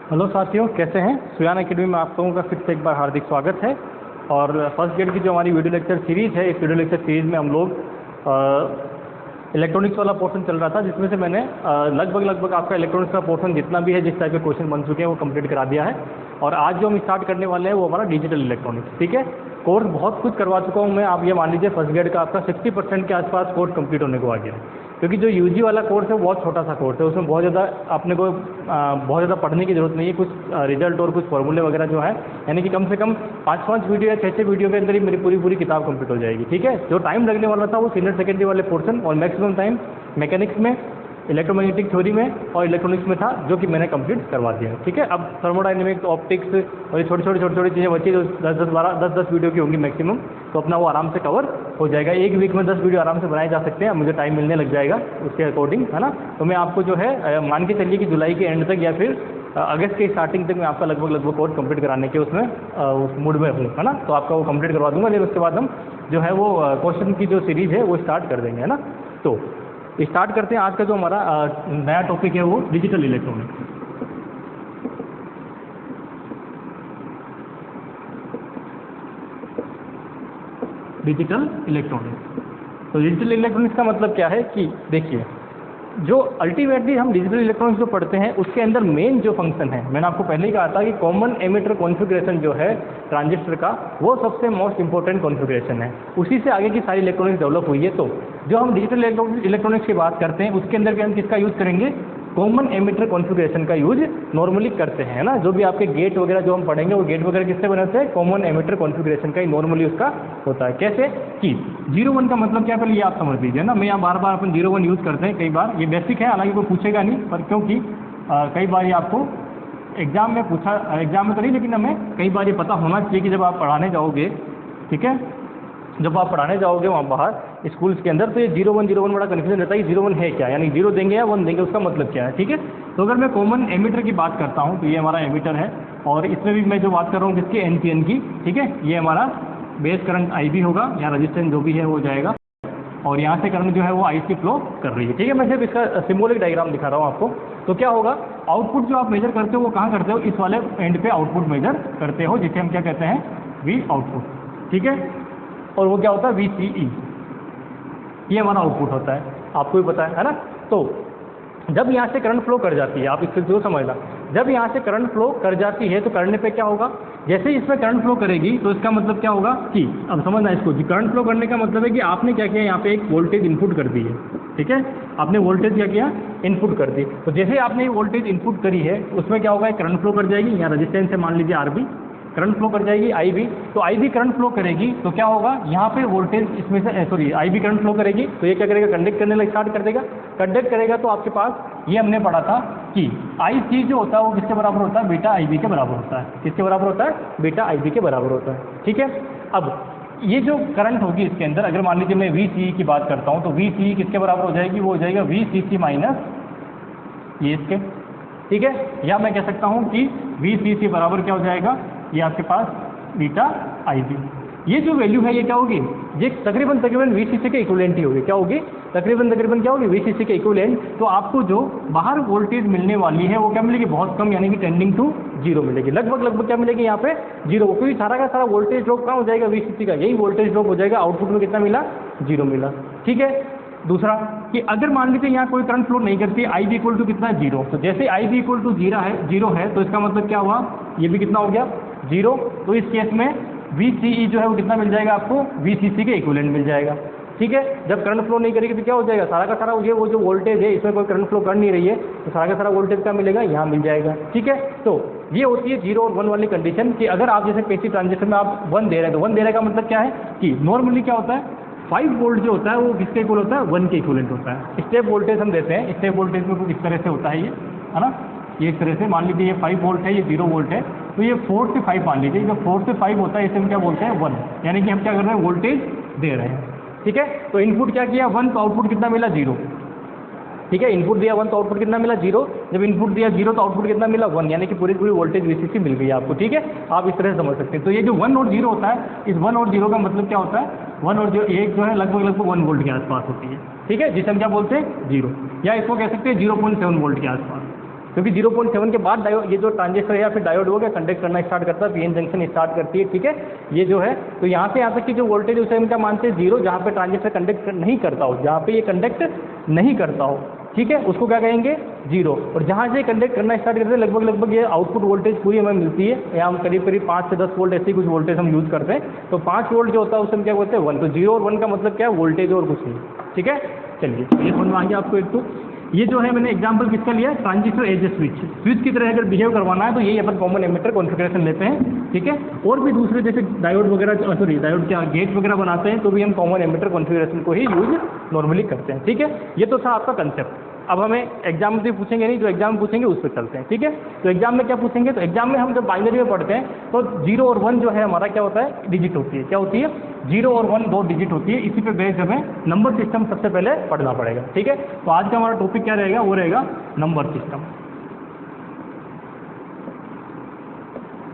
Hello साथियों, कैसे हैं। सुयान एकेडमी में आप लोगों का फिर से एक बार हार्दिक स्वागत है। और फर्स्ट ग्रेड की जो हमारी वीडियो लेक्चर सीरीज़ है, इस वीडियो लेक्चर सीरीज़ में हम लोग इलेक्ट्रॉनिक्स वाला पोर्शन चल रहा था, जिसमें से मैंने लगभग आपका इलेक्ट्रॉनिक्स का पोर्शन जितना भी है, जिस टाइप के क्वेश्चन बन चुके हैं वो कंप्लीट करा दिया है। और आज जो हम स्टार्ट करने वाले हैं वो हमारा डिजिटल इलेक्ट्रॉनिक्स। ठीक है, कोर्स बहुत कुछ करवा चुका हूँ मैं। आप ये मान लीजिए फर्स्ट ग्रेड का आपका 60% के आसपास कोर्स कंप्लीट होने को आ गया है, क्योंकि जो यूजी वाला कोर्स है वो बहुत छोटा सा कोर्स है। उसमें बहुत ज़्यादा अपने को बहुत ज़्यादा पढ़ने की ज़रूरत नहीं है। कुछ रिजल्ट और कुछ फॉर्मूले वगैरह जो है, यानी कि कम से कम 5 वीडियो या 6 वीडियो के अंदर ही मेरी पूरी किताब कंप्लीट हो जाएगी। ठीक है, जो टाइम लगने वाला था वो सीनियर सेकेंडरी वाले पोर्शन और मैक्सिमम टाइम मैकेनिक्स में, इलेक्ट्रोमैग्नेटिक थ्योरी में और इलेक्ट्रॉनिक्स में था, जो कि मैंने कंप्लीट करवा दिया है। ठीक है, अब थर्मोडायनेमिक्स, ऑप्टिक्स और ये छोटी छोटी चीज़ें बची जो 10 वीडियो की होंगी मैक्सिमम, तो अपना वो आराम से कवर हो जाएगा। एक वीक में 10 वीडियो आराम से बनाए जा सकते हैं। मुझे टाइम मिलने लग जाएगा उसके अकॉर्डिंग, है ना। तो मैं आपको जो है मान के चलिए कि जुलाई के एंड तक या फिर अगस्त के स्टार्टिंग तक मैं आपका लगभग कोर्स कंप्लीट कराने के उसमें उस मूड में हूँ, है ना। तो आपका वो कंप्लीट करवा दूंगा। लेकिन उसके बाद हम जो है वो क्वेश्चन की जो सीरीज़ है वो स्टार्ट कर देंगे, है ना। तो स्टार्ट करते हैं। आज का जो हमारा नया टॉपिक है वो डिजिटल इलेक्ट्रॉनिक्स। डिजिटल इलेक्ट्रॉनिक्स, तो डिजिटल इलेक्ट्रॉनिक्स का मतलब क्या है कि देखिए, जो अल्टीमेटली हम डिजिटल इलेक्ट्रॉनिक्स जो पढ़ते हैं उसके अंदर मेन जो फंक्शन है, मैंने आपको पहले ही कहा था कि कॉमन एमिटर कॉन्फ़िगरेशन जो है ट्रांजिस्टर का, वो सबसे मोस्ट इंपॉर्टेंट कॉन्फ़िगरेशन है। उसी से आगे की सारी इलेक्ट्रॉनिक्स डेवलप हुई है। तो जो हम डिजिटल इलेक्ट्रॉनिक्स की बात करते हैं उसके अंदर भी हम किसका यूज़ करेंगे? कॉमन एमिटर कॉन्फ़िगरेशन का यूज नॉर्मली करते हैं, ना। जो भी आपके गेट वगैरह जो हम पढ़ेंगे वो गेट वगैरह किससे बनते हैं? कॉमन एमिटर कॉन्फ़िगरेशन का ही नॉर्मली उसका होता है। कैसे कि 0-1 का मतलब क्या, पहले ये आप समझ लीजिए ना। मैं यहाँ बार अपन 0-1 यूज़ करते हैं कई बार, ये बेसिक है, हालांकि कोई पूछेगा नहीं, पर क्योंकि कई बार ये आपको एग्जाम में एग्जाम में तो नहीं, लेकिन हमें कई बार ये पता होना चाहिए कि जब आप पढ़ाने जाओगे, ठीक है, जब आप पढ़ाने जाओगे वहाँ बाहर स्कूल्स के अंदर, तो ये 0-1 बड़ा कन्फ्यूजन रहता है कि 0-1 है क्या, यानी 0 देंगे या 1 देंगे, उसका मतलब क्या है। ठीक है, तो अगर मैं कॉमन एमिटर की बात करता हूँ तो ये हमारा एमिटर है, और इसमें भी मैं जो बात कर रहा हूँ किसके? NPN की। ठीक है, ये हमारा बेस करंट IB होगा, या रजिस्टेंस जो भी है वो जाएगा, और यहाँ से करंट जो है वो IC फ्लो कर रही है। ठीक है, मैं सिर्फ इसका सिंबॉलिक डायग्राम दिखा रहा हूँ आपको। तो क्या होगा, आउटपुट जो आप मेजर करते हो वो कहाँ करते हो? इस वाले एंड पे आउटपुट मेजर करते हो, जिसे हम क्या कहते हैं? V output. ठीक है, और वो क्या होता है? VCE, ये हमारा आउटपुट होता है, आपको भी पता है ना। तो जब यहाँ से करंट फ्लो कर जाती है, आप इससे जो समझना, जब यहाँ से करंट फ्लो कर जाती है तो करने पे क्या होगा? जैसे ही इसमें करंट फ्लो करेगी तो इसका मतलब क्या होगा कि, अब समझना इसको, करंट फ्लो करने का मतलब है कि आपने क्या किया, यहाँ पे एक वोल्टेज इनपुट कर दी है। ठीक है, आपने वोल्टेज क्या किया? इनपुट कर दी। तो जैसे आपने वोल्टेज इनपुट करी है उसमें क्या होगा? करंट फ्लो कर जाएगी। यहाँ रजिस्टेंस है, मान लीजिए RB, करंट फ्लो कर जाएगी IB। तो IB करंट फ्लो करेगी तो क्या होगा? यहाँ पे वोल्टेज इसमें से IB करंट फ्लो करेगी तो ये क्या करेगा? कंडक्ट करने लग स्टार्ट कर देगा। कंडक्ट करेगा तो आपके पास ये हमने पढ़ा था कि IC जो होता है वो किसके बराबर होता है? बीटा IB के बराबर होता है। किसके बराबर होता है? बीटा IB के बराबर होता है। ठीक है, अब ये जो करंट होगी इसके अंदर, अगर मान लीजिए मैं VCE की बात करता हूँ तो VCE किसके बराबर हो जाएगी? वो हो जाएगा VCC माइनस ये इसके। ठीक है, या मैं कह सकता हूँ कि VCC बराबर क्या हो जाएगा? ये आपके पास बीटा IB। ये जो वैल्यू है ये क्या होगी? ये तकरीबन VCC के इक्विवेलेंट ही होगी। क्या होगी? तकरीबन क्या होगी? VCC के इक्विवेलेंट। तो आपको जो बाहर वोल्टेज मिलने वाली है वो क्या मिलेगी? बहुत कम, यानी कि टेंडिंग टू 0 मिलेगी। लगभग क्या मिलेगी यहाँ पे? 0, क्योंकि सारा का सारा वोल्टेज ड्रॉप कहाँ हो जाएगा? VCC का यही वोल्टेज ड्रॉप हो जाएगा। आउटपुट में कितना मिला? 0 मिला। ठीक है, दूसरा कि अगर मान लीजिए यहाँ कोई करंट फ्लो नहीं करती, IB इक्वल टू कितना? 0। तो जैसे IB इक्वल टू 0 है तो इसका मतलब क्या हुआ? ये भी कितना हो गया? 0। तो इस केस में VCE जो है वो कितना मिल जाएगा आपको? VCC के इक्विवेलेंट मिल जाएगा। ठीक है, जब करंट फ्लो नहीं करेगी तो क्या हो जाएगा? सारा का सारा वो जो वोल्टेज है, इसमें कोई करंट फ्लो कर नहीं रही है तो सारा का सारा वोल्टेज क्या मिलेगा? यहाँ मिल जाएगा। ठीक है, तो ये होती है 0 और 1 वाली कंडीशन कि अगर आप जैसे पैसिव ट्रांजिस्टर में आप 1 दे रहे हैं तो 1 दे रहे का मतलब क्या है कि नॉर्मली क्या होता है? 5 वोल्ट जो होता है वो किसके इक्वल होता है? 1 के इक्विवेलेंट होता है। स्टेप वोल्टेज हम देते हैं, स्टेप वोल्टेज में कुछ इस तरह से होता है ये, है ना। ये इस तरह से मान लीजिए ये 5 वोल्ट है, ये 0 वोल्ट है, तो ये 4 से 5 मान लीजिए। जब 4 से 5 होता है इसे हम क्या बोलते हैं? 1, यानी कि हम क्या कर रहे हैं? वोल्टेज दे रहे हैं। ठीक है, तो इनपुट क्या किया? 1, तो आउटपुट कितना मिला? 0। ठीक है, इनपुट दिया 1 तो आउटपुट कितना मिला? 0। जब इनपुट दिया 0 तो आउटपुट कितना मिला? 1, यानी कि पूरी वोल्टेज VCC मिल गई आपको। ठीक है, आप इस तरह से समझ सकते हैं। तो ये जो 1 और 0 होता है, इस 1 और 0 का मतलब क्या होता है? 1 और 0 एक जो है लगभग 1 वोल्ट के आसपास होती है। ठीक है, जिसे हम क्या बोलते हैं? 0, या इसको कह सकते हैं 0.7 वोल्ट के आसपास। क्योंकि 0.7 के बाद डायोड, ये जो ट्रांजिस्टर है या फिर डायोड हो गया कंडक्ट करना स्टार्ट करता है, पीएन जंक्शन स्टार्ट करती है, ठीक है। ये जो है तो यहाँ से यहाँ तक की जो वोल्टेज उसे इनका मानते हैं 0, जहाँ पे ट्रांजिस्टर कंडक्ट नहीं करता हो, जहाँ पे ये कंडक्ट नहीं करता हो, ठीक है, उसको क्या कहेंगे 0। और जहाँ से कंडक्ट करना स्टार्ट करते हैं लगभग ये आउटपुट वोल्टेज पूरी हमें मिलती है, या हम करीब 5 से 10 वोल्ट ऐसी कुछ वोल्टेज हम यूज़ करते हैं। तो 5 वोल्ट जो होता है उससे हम क्या बोलते हैं 1। तो 0 और 1 का मतलब क्या है, वोल्टेज और कुछ नहीं, ठीक है। चलिए ये समझ में आ गया आपको। एक तो ये जो है मैंने एग्जांपल किसका लिया है, ट्रांजिस्टर एज ए स्विच की तरह अगर बिहेव करवाना है तो यही अपन कॉमन एमिटर कॉन्फ़िगरेशन लेते हैं, ठीक है। और भी दूसरे जैसे डायोड वगैरह, सॉरी डायोड क्या गेट वगैरह बनाते हैं तो भी हम कॉमन एमिटर कॉन्फ़िगरेशन को ही यूज नॉर्मली करते हैं, ठीक है। ये तो था आपका कंसेप्ट। अब हमें एग्जाम में पूछेंगे नहीं, जो एग्जाम पूछेंगे उस पर चलते हैं, ठीक है। तो एग्जाम में क्या पूछेंगे, तो एग्जाम में हम जब बाइनरी में पढ़ते हैं तो 0 और 1 जो है हमारा क्या होता है, डिजिट होती है। क्या होती है, 0 और 1 2 डिजिट होती है। इसी पे बेस्ड हमें नंबर सिस्टम सबसे पहले पढ़ना पड़ेगा, ठीक है। तो आज का हमारा टॉपिक क्या रहेगा, वो रहेगा नंबर सिस्टम,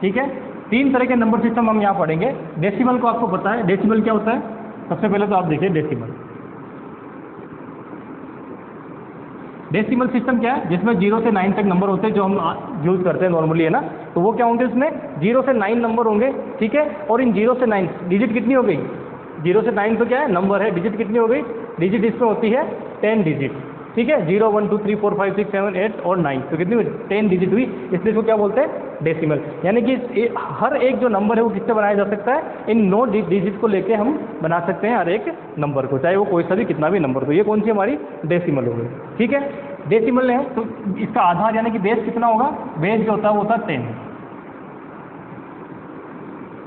ठीक है। 3 तरह के नंबर सिस्टम हम यहाँ पढ़ेंगे। डेसिमल को आपको पता है, डेसिमल क्या होता है, सबसे पहले तो आप देखिए डेसिमल। डेसिमल सिस्टम क्या है, जिसमें 0 से 9 तक नंबर होते हैं जो हम यूज़ करते हैं नॉर्मली, है ना। तो वो क्या होंगे, उसमें 0 से 9 नंबर होंगे, ठीक है। और इन 0 से 9 डिजिट कितनी हो गई, 0 से 9 तो क्या है नंबर है, डिजिट कितनी हो गई, डिजिट इसमें होती है 10 डिजिट, ठीक है। 0 1 2 3 4 5 6 7 8 और 9, तो कितनी हुई, 10 डिजिट हुई, इसलिए इसको क्या बोलते हैं डेसिमल। यानी कि हर एक जो नंबर है वो किससे बनाया जा सकता है, इन 9 डिजिट को लेके हम बना सकते हैं हर एक नंबर को, चाहे वो कोई सा भी कितना भी नंबर। तो ये कौन सी हमारी डेसिमल हो गई, ठीक है। डेसिमल है तो इसका आधार यानी कि बेस कितना होगा, बेस जो होता है वो होता है 10,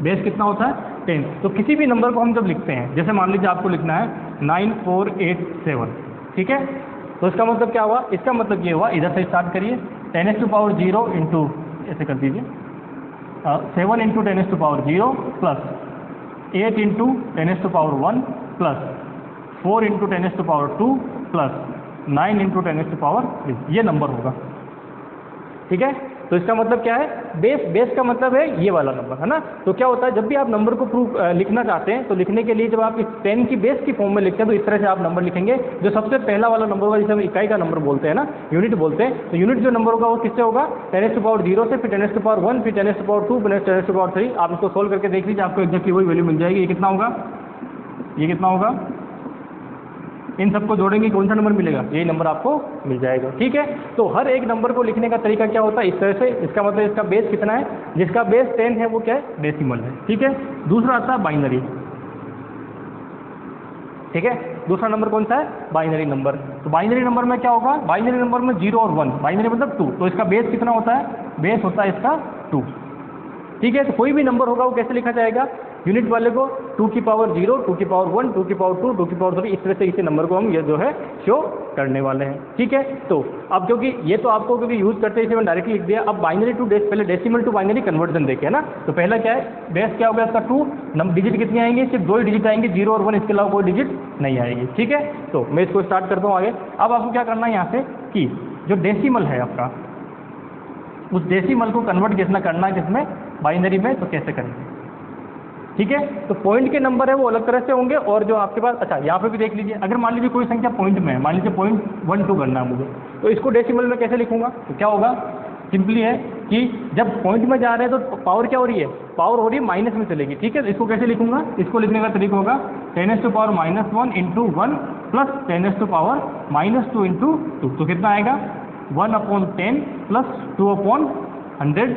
बेस कितना होता है 10। तो किसी भी नंबर को हम जब लिखते हैं, जैसे मान लीजिए आपको लिखना है 9487, ठीक है। तो इसका मतलब क्या हुआ, इसका मतलब ये हुआ, इधर से स्टार्ट करिए 10⁻0 इंटू, ऐसे कर दीजिए 7 into 10⁻0 plus 8 into 10⁻1 plus 4 into 10⁻2 plus 9 into 10⁻3, ये नंबर होगा, ठीक है। तो इसका मतलब क्या है, बेस का मतलब है ये वाला नंबर, है ना। तो क्या होता है, जब भी आप नंबर को प्रूव लिखना चाहते हैं तो लिखने के लिए जब आप इस 10 की बेस की फॉर्म में लिखते हैं तो इस तरह से आप नंबर लिखेंगे। जो सबसे पहला वाला नंबर होगा, जिसे हम इकाई का नंबर बोलते हैं ना, यूनिट बोलते हैं, तो यूनिट जो नंबर होगा वो किससे होगा, 10⁻0 से, फिर 10⁻1, फिर 10⁻2, फिर 10⁻3। आप इसको सोल्व करके देख लीजिए, आपको एग्जैक्टली वही वैल्यू मिल जाएगी। ये कितना होगा, ये कितना होगा, इन सबको जोड़ेंगे कौन सा नंबर मिलेगा, यही नंबर आपको मिल जाएगा, ठीक है। तो हर एक नंबर को लिखने का तरीका क्या होता है, इस तरह से। इसका मतलब इसका बेस कितना है, जिसका बेस 10 है वो क्या है, डेसिमल है, ठीक है। दूसरा आता है बाइनरी, ठीक है। दूसरा नंबर कौन सा है, बाइनरी नंबर। तो बाइनरी नंबर में क्या होगा, बाइनरी नंबर में 0 और 1, बाइनरी मतलब 2, तो इसका बेस कितना होता है, बेस होता है इसका 2, ठीक है। तो कोई भी नंबर होगा वो कैसे लिखा जाएगा, यूनिट वाले को 2 की पावर 0, 2 की पावर 1, 2 की पावर 2, 2 की पावर 3, इस तरह से इसी नंबर को हम ये जो है शो करने वाले हैं, ठीक है। तो अब क्योंकि ये तो आपको क्योंकि यूज़ करते हैं इसे मैंने डायरेक्टली लिख दिया। अब बाइनरी टू पहले डेसिमल टू बाइनरी कन्वर्जन देखे, है ना। तो पहला क्या है, बेस क्या होगा इसका 2, डिजिट कितनी आएंगे, सिर्फ 2 ही डिजिट आएंगे, 0 और 1, इसके अलावा कोई डिजिट नहीं आएगी, ठीक है। तो मैं इसको स्टार्ट करता हूँ आगे। अब आपको क्या करना है यहाँ से कि जो डेसिमल है आपका, उस डेसिमल को कन्वर्ट कितना करना है, किसमें, बाइनरी में, तो कैसे करेंगे, ठीक है। तो पॉइंट के नंबर है वो अलग तरह से होंगे, और जो आपके पास, अच्छा यहाँ पे भी देख लीजिए, अगर मान लीजिए कोई संख्या पॉइंट में है, मान लीजिए 0.12 करना है मुझे, तो इसको डेसिमल में कैसे लिखूंगा, तो क्या होगा, सिंपली है कि जब पॉइंट में जा रहे हैं तो पावर क्या हो रही है, पावर हो रही है माइनस में चलेगी, ठीक है। इसको कैसे लिखूंगा, इसको लिखने का तरीका होगा 10⁻⁻1 इंटू 1 प्लस 10⁻⁻2 इंटू 2, तो कितना आएगा 1/10 प्लस 2/100,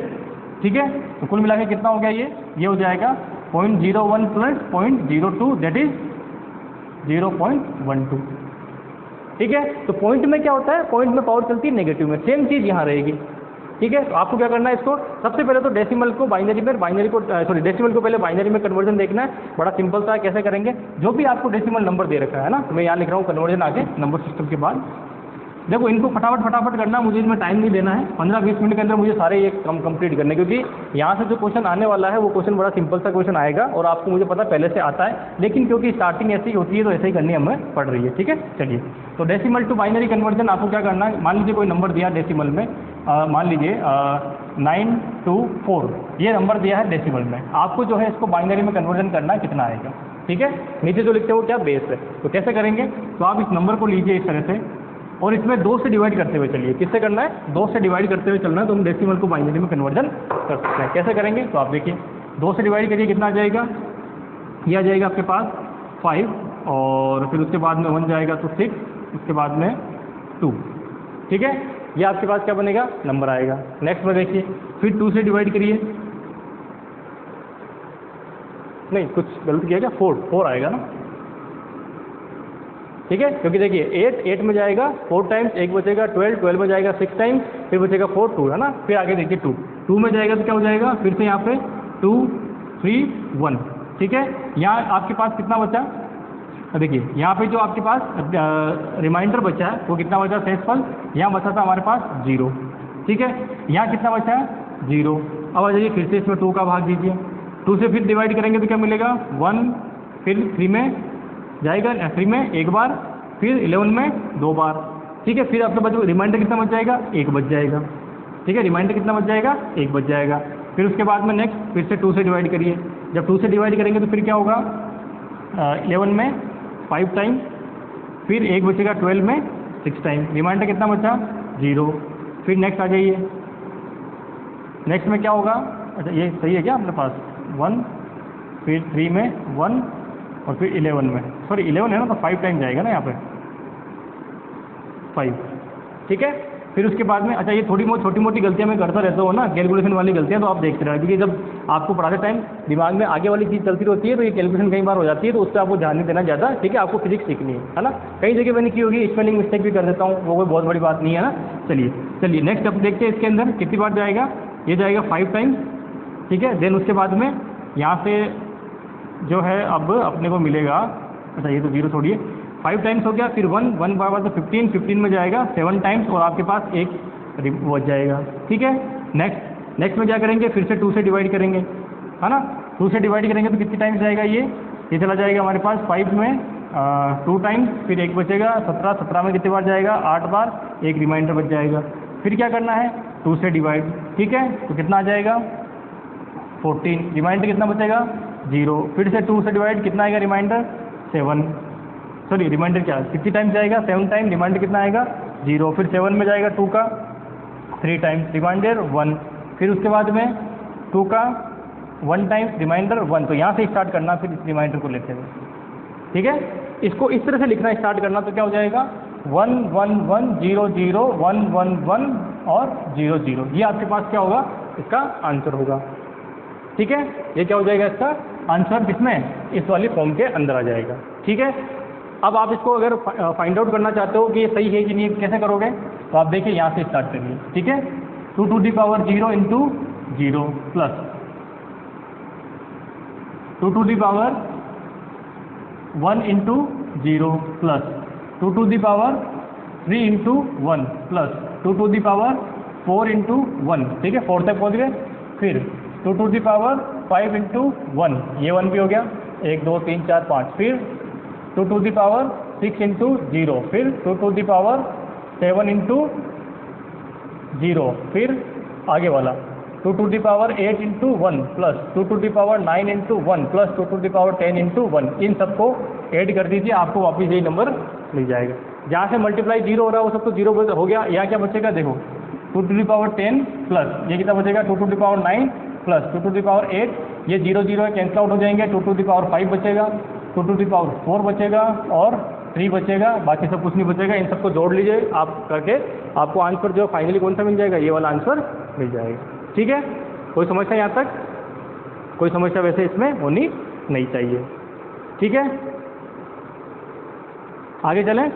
ठीक है। तो कुल मिला के कितना हो गया, ये हो जाएगा 0.01 प्लस 0.02, दैट इज 0.12, ठीक है। तो पॉइंट में क्या होता है, पॉइंट में पावर चलती है नेगेटिव में, सेम चीज़ यहाँ रहेगी, ठीक है। तो आपको क्या करना है, इसको सबसे पहले तो डेसिमल को बाइनरी में, डेसिमल को पहले बाइनरी में कन्वर्जन देखना है। बड़ा सिंपल सा है, कैसे करेंगे, जो भी आपको डेसिमल नंबर दे रखा है ना, मैं यहाँ लिख रहा हूँ कन्वर्जन आगे नंबर सिस्टम के बाद। देखो इनको फटाफट करना, मुझे इसमें टाइम नहीं देना है, 15-20 मिनट के अंदर मुझे सारे ये कंप्लीट करने, क्योंकि यहाँ से जो क्वेश्चन आने वाला है वो क्वेश्चन बड़ा सिंपल सा क्वेश्चन आएगा, और आपको मुझे पता पहले से आता है, लेकिन क्योंकि स्टार्टिंग ऐसी होती है तो ऐसे ही करनी हमें पड़ रही है, ठीक है। चलिए, तो डेसिमल टू बाइनरी कन्वर्जन आपको क्या करना है, मान लीजिए कोई नंबर दिया डेसिमल में, मान लीजिए 924, ये नंबर दिया है डेसिमल में, आपको जो है इसको बाइनरी में कन्वर्जन करना है, कितना आएगा, ठीक है। नीचे जो लिखते हो क्या, बेस है। तो कैसे करेंगे, तो आप इस नंबर को लीजिए इस तरह से, और इसमें 2 से डिवाइड करते हुए चलिए। किससे करना है? 2 से डिवाइड करते हुए चलना है, तो हम डेसिमल को बाइनरी में कन्वर्जन कर सकते हैं। कैसे करेंगे? तो आप देखिए 2 से डिवाइड करिए, कितना आ जाएगा? ये आ जाएगा आपके पास 5, और फिर उसके बाद में 1 जाएगा तो 6, उसके बाद में 2। ठीक है, ये आपके पास क्या बनेगा? नंबर आएगा। नेक्स्ट में देखिए, फिर 2 से डिवाइड करिए, नहीं कुछ गलत किया क्या? 4 आएगा ना, ठीक है, क्योंकि देखिए 8 में जाएगा 4 टाइम्स, 1 बचेगा 12 में जाएगा 6 टाइम्स, फिर बचेगा 4, 2 है ना। फिर आगे देखिए 2 में जाएगा तो क्या हो जाएगा? फिर से यहाँ पे 2 3 1। ठीक है, यहाँ आपके पास कितना बचा? देखिए यहाँ पे जो आपके पास रिमाइंडर बचा है वो कितना बचा? शेषफल यहाँ बचा था हमारे पास 0। ठीक है, यहाँ कितना बचा है? 0। अब आ जाइए फिर से इसमें 2 का भाग दीजिए, 2 से फिर डिवाइड करेंगे तो क्या मिलेगा? 1, फिर 3 में जाएगा, 3 में 1 बार, फिर 11 में 2 बार। ठीक है, फिर आपके पास रिमाइंडर कितना बच जाएगा? 1 बच जाएगा। ठीक है, रिमाइंडर कितना बच जाएगा? 1 बच जाएगा। फिर उसके बाद में नेक्स्ट फिर से 2 से डिवाइड करिए, जब 2 से डिवाइड करेंगे तो फिर क्या होगा? 11 में 5 टाइम, फिर 1 बचेगा 12 में 6 टाइम, रिमाइंडर कितना बचा? 0। फिर नेक्स्ट आ जाइए, नेक्स्ट में क्या होगा? अच्छा ये सही है क्या अपने पास? 1, फिर 3 में 1, और फिर 11 में, सॉरी 11 है ना, तो 5 टाइम जाएगा ना यहाँ पे 5। ठीक है, फिर उसके बाद में अच्छा ये थोड़ी बहुत छोटी मोटी गलतियाँ मैं करता रहता हूँ ना, कैलकुलेशन वाली गलतियाँ, तो आप देखते रहना, क्योंकि जब आपको पढ़ाते टाइम दिमाग में आगे वाली चीज़ चलती रहती है तो ये कैलकुलेशन कई बार हो जाती है, तो उस पर आपको ध्यान नहीं देना ज़्यादा। ठीक है, आपको फिजिक्स सीखनी है ना। कई जगह मैंने की होगी, स्पेलिंग मिस्टेक भी कर देता हूँ, वो कोई बहुत बड़ी बात नहीं है ना। चलिए नेक्स्ट अब देखते हैं इसके अंदर कितनी बार जाएगा। ये जाएगा 5 टाइम्स। ठीक है, देन उसके बाद में यहाँ से जो है अब अपने को मिलेगा, अच्छा ये तो 0 छोड़िए, 5 टाइम्स हो गया, फिर 1 बार तो 15 में जाएगा 7 टाइम्स, और आपके पास 1 बच जाएगा। ठीक है, नेक्स्ट में क्या करेंगे? फिर से 2 से डिवाइड करेंगे, है ना। 2 से डिवाइड करेंगे तो कितनी टाइम्स जाएगा? ये चला जाएगा हमारे पास 5 में 2 टाइम्स, फिर 1 बचेगा 17 में कितनी बार जाएगा? 8 बार, 1 रिमाइंडर बच जाएगा। फिर क्या करना है? 2 से डिवाइड। ठीक है, तो कितना आ जाएगा? 14, रिमाइंडर कितना बचेगा? 0। फिर से 2 से डिवाइड, कितना आएगा रिमाइंडर? 7, सॉरी रिमाइंडर क्या कितनी टाइम जाएगा? 7 टाइम, रिमाइंडर कितना आएगा? 0। फिर 7 में जाएगा 2 का 3 टाइम्स, रिमाइंडर 1। फिर उसके बाद में 2 का 1 टाइम्स, रिमाइंडर 1। तो यहाँ से स्टार्ट करना फिर इस रिमाइंडर को लेते हुए। ठीक है, इसको इस तरह से लिखना स्टार्ट करना, तो क्या हो जाएगा? 1 1 1 0 0 1 1 1 और 0 0। ये आपके पास क्या होगा? इसका आंसर होगा। ठीक है, ये क्या हो जाएगा? इसका आंसर किसमें? इस वाली फॉर्म के अंदर आ जाएगा। ठीक है, अब आप इसको अगर फाइंड आउट करना चाहते हो कि ये सही है कि नहीं, कैसे करोगे? तो आप देखिए यहाँ से स्टार्ट करिए। ठीक है, 2 to the power 0 into 0 plus 2 to the power 1 into 0 plus 2 to the power 3 into 1 plus 2 to the power 4 into 1। ठीक है, 4 तक पहुँच गए। फिर 2 to the power 5 into 1, ये 1 भी हो गया, 1 2 3 4 5। फिर 2 to the power 6 into 0, फिर 2 to the power 7 into 0, फिर आगे वाला 2 to the power 8 into 1 plus 2 to the power 9 into 1 plus 2 to the power 10 into 1। इन सबको ऐड कर दीजिए, आपको वापस यही नंबर मिल जाएगा। जहाँ से मल्टीप्लाई 0 हो रहा है वो सब तो 0 हो गया। यहाँ क्या बचेगा? देखो 2 to the power 10 प्लस ये कितना बचेगा? 2 to the power 9 plus 2 to the power 8, ये 0 0 कैंसिल आउट हो जाएंगे। 2 to the power 5 बचेगा, 2 to the power 4 बचेगा और 3 बचेगा, बाकी सब कुछ नहीं बचेगा। इन सबको जोड़ लीजिए आप करके, आपको आंसर जो फाइनली कौन सा मिल जाएगा? ये वाला आंसर मिल जाएगा। ठीक है, कोई समस्या यहाँ तक? कोई समस्या वैसे इसमें होनी नहीं चाहिए। ठीक है, आगे चलें।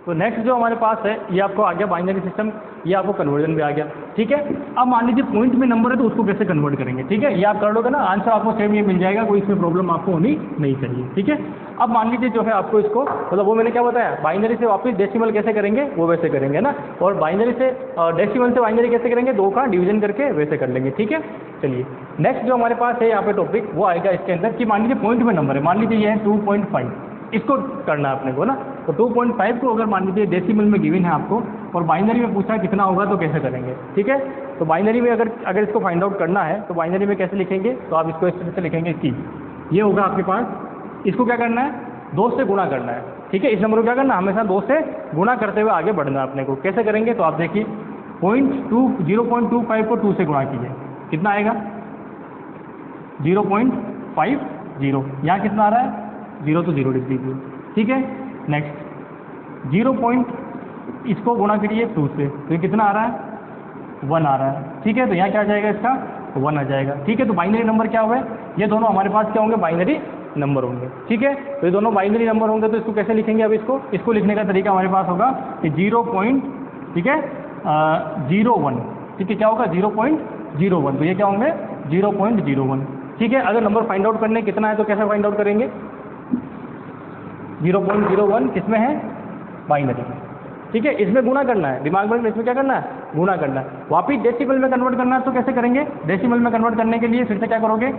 तो नेक्स्ट जो हमारे पास है ये आपको आ गया बाइनरी सिस्टम, ये आपको कन्वर्जन भी आ गया। ठीक है, अब मान लीजिए पॉइंट में नंबर है तो उसको कैसे कन्वर्ट करेंगे? ठीक है, ये आप कर लोगे ना, आंसर आपको सेम ये मिल जाएगा, कोई इसमें प्रॉब्लम आपको होनी नहीं चाहिए। ठीक है, अब मान लीजिए जो है आपको इसको मतलब वो मैंने क्या बताया, बाइनरी से वापस डेसिमल कैसे करेंगे वो वैसे करेंगे ना, और बाइनरी से डेसिमल से बाइनरी कैसे करेंगे? 2 का डिवीजन करके वैसे कर लेंगे। ठीक है, चलिए नेक्स्ट जो हमारे पास है यहाँ पे टॉपिक वो आएगा इसके अंदर कि मान लीजिए पॉइंट में नंबर है, मान लीजिए ये है 2.5, इसको करना है अपने को ना। तो 2.5 को अगर मान लीजिए डेसिमल में गिवन है आपको और बाइनरी में पूछा है कितना होगा तो कैसे करेंगे? ठीक है, तो बाइनरी में अगर इसको फाइंड आउट करना है तो बाइनरी में कैसे लिखेंगे? तो आप इसको इस तरह से लिखेंगे कि ये होगा आपके पास, इसको क्या करना है 2 से गुणा करना है, ठीक है। इस नंबर को क्या करना है, हमेशा 2 से गुणा करते हुए आगे बढ़ना है अपने को। कैसे करेंगे, तो आप देखिए 0.25 को 2 से गुणा कीजिए, कितना आएगा 0.50। यहाँ कितना आ रहा है 0 तो 0 लिख दीजिए, ठीक है। नेक्स्ट 0. इसको गुणा करिए 2 से, तो ये कितना आ रहा है 1 आ रहा है, ठीक है। तो यहाँ क्या आ जाएगा, इसका 1 आ जाएगा, ठीक है। तो बाइनरी नंबर क्या हुए, ये दोनों हमारे पास क्या होंगे, बाइनरी नंबर होंगे, ठीक है। तो ये दोनों बाइनरी नंबर होंगे, तो इसको कैसे लिखेंगे, अब इसको लिखने का तरीका हमारे पास होगा कि 0. ठीक है 01, ठीक है, क्या होगा 0.01, तो ये क्या होंगे 0.01, ठीक है। अगर नंबर फाइंड आउट करने कितना है तो कैसे फाइंड आउट करेंगे, 0.01 किसमें है, बाइनरी, ठीक है। इसमें गुणा करना है, दिमाग में इसमें क्या करना है, गुणा करना है। वापिस डेसिमल में कन्वर्ट करना है, तो कैसे करेंगे, डेसिमल में कन्वर्ट करने के लिए फिर से क्या करोगे,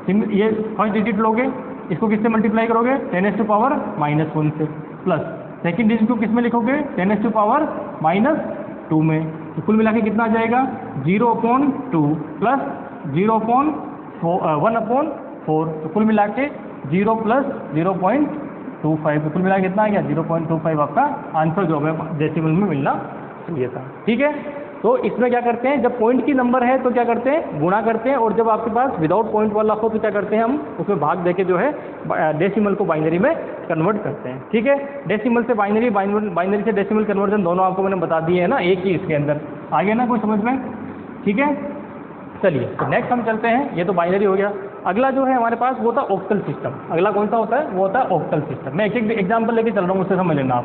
ये फर्स्ट डिजिट लोगे, इसको किससे मल्टीप्लाई करोगे, 10⁻⁻1 से, प्लस सेकंड डिजिट को किसमें लिखोगे, 10⁻⁻2 में। तो कुल मिला के कितना आ जाएगा 0/2 प्लस 1/4, तो कुल मिला के 0 + 0.25, तो कुल मिला के कितना आ गया 0.25 आपका आंसर जो हमें डेसिमल में मिलना चाहिए था, ठीक है। तो इसमें क्या करते हैं, जब पॉइंट की नंबर है तो क्या करते हैं, गुणा करते हैं, और जब आपके पास विदाउट पॉइंट वाला हो तो क्या करते हैं, हम उसमें भाग देके जो है डेसिमल को बाइनरी में कन्वर्ट करते हैं, ठीक है। डेसिमल से बाइनरी, बाइनरी से डेसिमल कन्वर्जन दोनों आपको मैंने बता दिए हैं ना, एक ही इसके अंदर आ गया ना कोई समझ में, ठीक है। चलिए तो नेक्स्ट हम चलते हैं, ये तो बाइनरी हो गया। अगला जो है हमारे पास वो होता है ऑक्टल सिस्टम। अगला कौन सा होता है, वो होता है ऑक्टल सिस्टम। मैं एक एग्जाम्पल लेके चल रहा हूँ, उससे समझ लेना आप।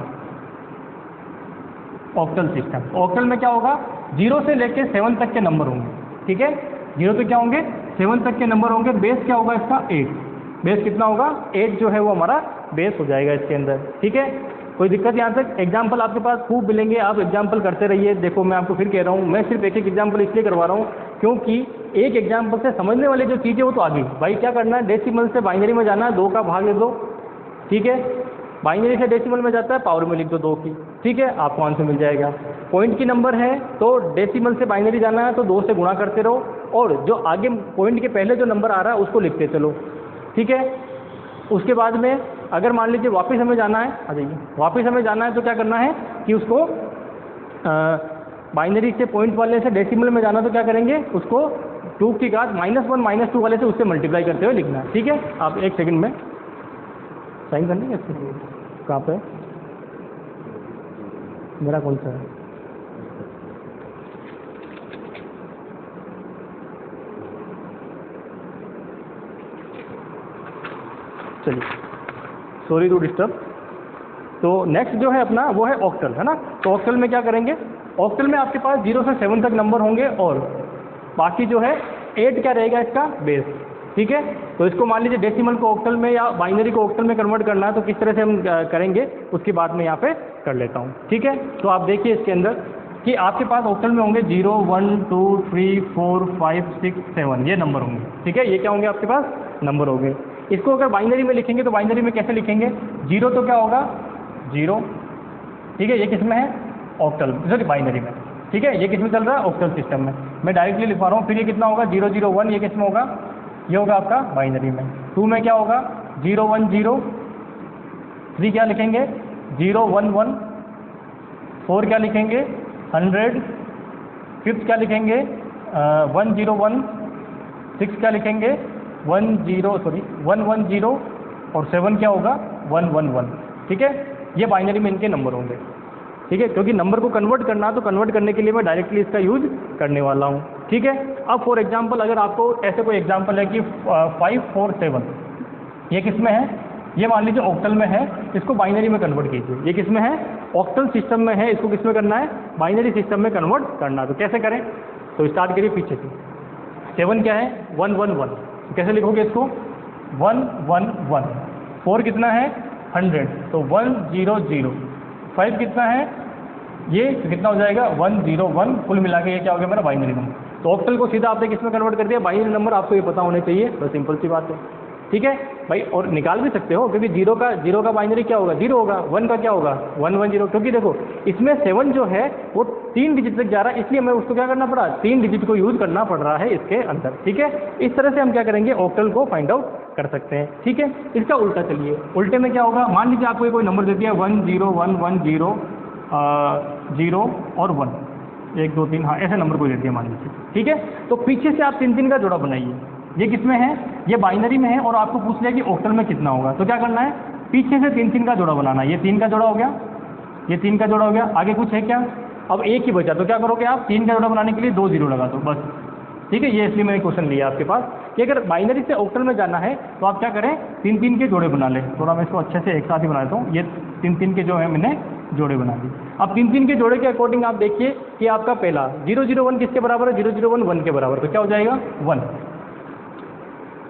ऑक्टल सिस्टम, ऑक्टल में क्या होगा, 0 से लेके 7 तक के नंबर होंगे, ठीक है। 0 से क्या होंगे 7 तक के नंबर होंगे। बेस क्या होगा इसका 8, बेस कितना होगा 8 जो है वो हमारा बेस हो जाएगा इसके अंदर, ठीक है। कोई दिक्कत यहाँ तक, एग्जाम्पल आपके पास खूब मिलेंगे, आप एग्जाम्पल करते रहिए। देखो मैं आपको फिर कह रहा हूँ, मैं सिर्फ एक एग्जाम्पल इसलिए करवा रहा हूँ क्योंकि एक एग्जाम्पल से समझने वाली जो चीज़ है वो तो आगे भाई क्या करना है, डेसिमल से बाइनरी में जाना है, 2 का भाग ले दो, ठीक है। बाइनरी से डेसिमल में जाता है, पावर में लिख दो 2 की, ठीक है, आपको आंसर मिल जाएगा। पॉइंट की नंबर है तो डेसिमल से बाइनरी जाना है तो 2 से गुणा करते रहो, और जो आगे पॉइंट के पहले जो नंबर आ रहा है उसको लिखते चलो, ठीक है। उसके बाद में अगर मान लीजिए वापस हमें जाना है, आ जाइए, वापस हमें जाना है तो क्या करना है कि उसको बाइनरी से पॉइंट वाले से डेसिमल में जाना तो क्या करेंगे, उसको 2 की घात -1 -2 वाले से उससे मल्टीप्लाई करते हुए लिखना है, ठीक है। आप एक सेकंड में साइन करने के इसके लिए कहाँ पे मेरा कौन सा है, चलिए सॉरी टू डिस्टर्ब। तो नेक्स्ट जो है अपना वो है ऑक्टल, है ना। तो ऑक्टल में क्या करेंगे, ऑक्टल में आपके पास 0 से 7 तक नंबर होंगे, और बाकी जो है 8 क्या रहेगा इसका बेस, ठीक है। तो इसको मान लीजिए डेसिमल को ऑक्टल में या बाइनरी को ऑक्टल में कन्वर्ट करना है तो किस तरह से हम करेंगे उसकी बात मैं यहाँ पे कर लेता हूँ, ठीक है। तो आप देखिए इसके अंदर कि आपके पास ऑक्टल में होंगे 0 1 2 3 4 5 6 7 ये नंबर होंगे, ठीक है। ये क्या होंगे आपके पास नंबर होंगे। इसको अगर बाइनरी में लिखेंगे तो बाइनरी में कैसे लिखेंगे, 0 तो क्या होगा 0, ठीक है, ये किस में है ऑक्टल, सॉरी बाइनरी में, ठीक है। ये किस में चल रहा है ऑक्टल सिस्टम में, मैं डायरेक्टली लिखवा रहा हूँ। फिर ये कितना होगा 0 0 1, ये किस में होगा, ये होगा आपका बाइनरी में। 2 में क्या होगा 0 1 0, 3 क्या लिखेंगे 0 1 1, 4 क्या लिखेंगे 100, 5th क्या लिखेंगे 1 0 1, 6 क्या लिखेंगे 1 1 0, और 7 क्या होगा 1 1 1, ठीक है। ये बाइनरी में इनके नंबर होंगे, ठीक है, क्योंकि नंबर को कन्वर्ट करना तो कन्वर्ट करने के लिए मैं डायरेक्टली इसका यूज करने वाला हूँ, ठीक है। अब फॉर एग्जांपल अगर आपको ऐसे कोई एग्जांपल है कि 5 4 7, ये किस में है, ये मान लीजिए ऑक्टल में है, इसको बाइनरी में कन्वर्ट कीजिए। ये किस में है ऑक्टल सिस्टम में है, इसको किस में करना है बाइनरी सिस्टम में कन्वर्ट करना। तो कैसे करें, तो स्टार्ट करिए पीछे से। 7 क्या है 1 1 1, कैसे लिखोगे इसको 1 1 1, 4 कितना है 100, तो 1 0 0, 5 कितना है ये, तो कितना हो जाएगा 1 0 1, कुल मिला के ये क्या हो गया मेरा बाइनरी नंबर। तो ऑक्टल को सीधा आपने किस में कन्वर्ट कर दिया, बाइनरी नंबर। आपको ये पता होने चाहिए, बस सिंपल सी बात है, ठीक है भाई। और निकाल भी सकते हो क्योंकि 0 का बाइनरी क्या होगा 0 होगा, 1 का क्या होगा 1 1 0, क्योंकि देखो इसमें 7 जो है वो 3 डिजिट तक जा रहा है, इसलिए हमें उसको क्या करना पड़ा 3 डिजिट को यूज़ करना पड़ रहा है इसके अंदर, ठीक है। इस तरह से हम क्या करेंगे ऑक्टल को फाइंड आउट कर सकते हैं। ठीक है, इसका उल्टा चलिए, उल्टे में क्या होगा, मान लीजिए आपको कोई नंबर दे दिया 1 0 1 1 0 0 और 1 1 2 3, हाँ ऐसे नंबर कोई दे दिया मान लीजिए। ठीक है, तो पीछे से आप 3 3 का जोड़ा बनाइए। ये किस में है, ये बाइनरी में है और आपको पूछ लिया कि ऑक्टल में कितना होगा, तो क्या करना है, पीछे से 3 3 का जोड़ा बनाना है। ये 3 का जोड़ा हो गया, ये 3 का जोड़ा हो गया, आगे कुछ है क्या, अब एक ही बचा, तो क्या करोगे आप, 3 का जोड़ा बनाने के लिए 2 0 लगा दो बस। ठीक है, ये इसलिए मैंने क्वेश्चन लिया आपके पास कि अगर बाइनरी से ऑक्टल में जाना है तो आप क्या करें, 3 3 के जोड़े बना लें। थोड़ा मैं इसको अच्छे से एक साथ ही बना देता हूँ। ये 3 3 के जो है मैंने जोड़े बना दिए। अब 3 3 के जोड़े के अकॉर्डिंग आप देखिए कि आपका पहला 0 0 1 किसके बराबर है, 0 0 1 1 के बराबर, तो क्या हो जाएगा 1।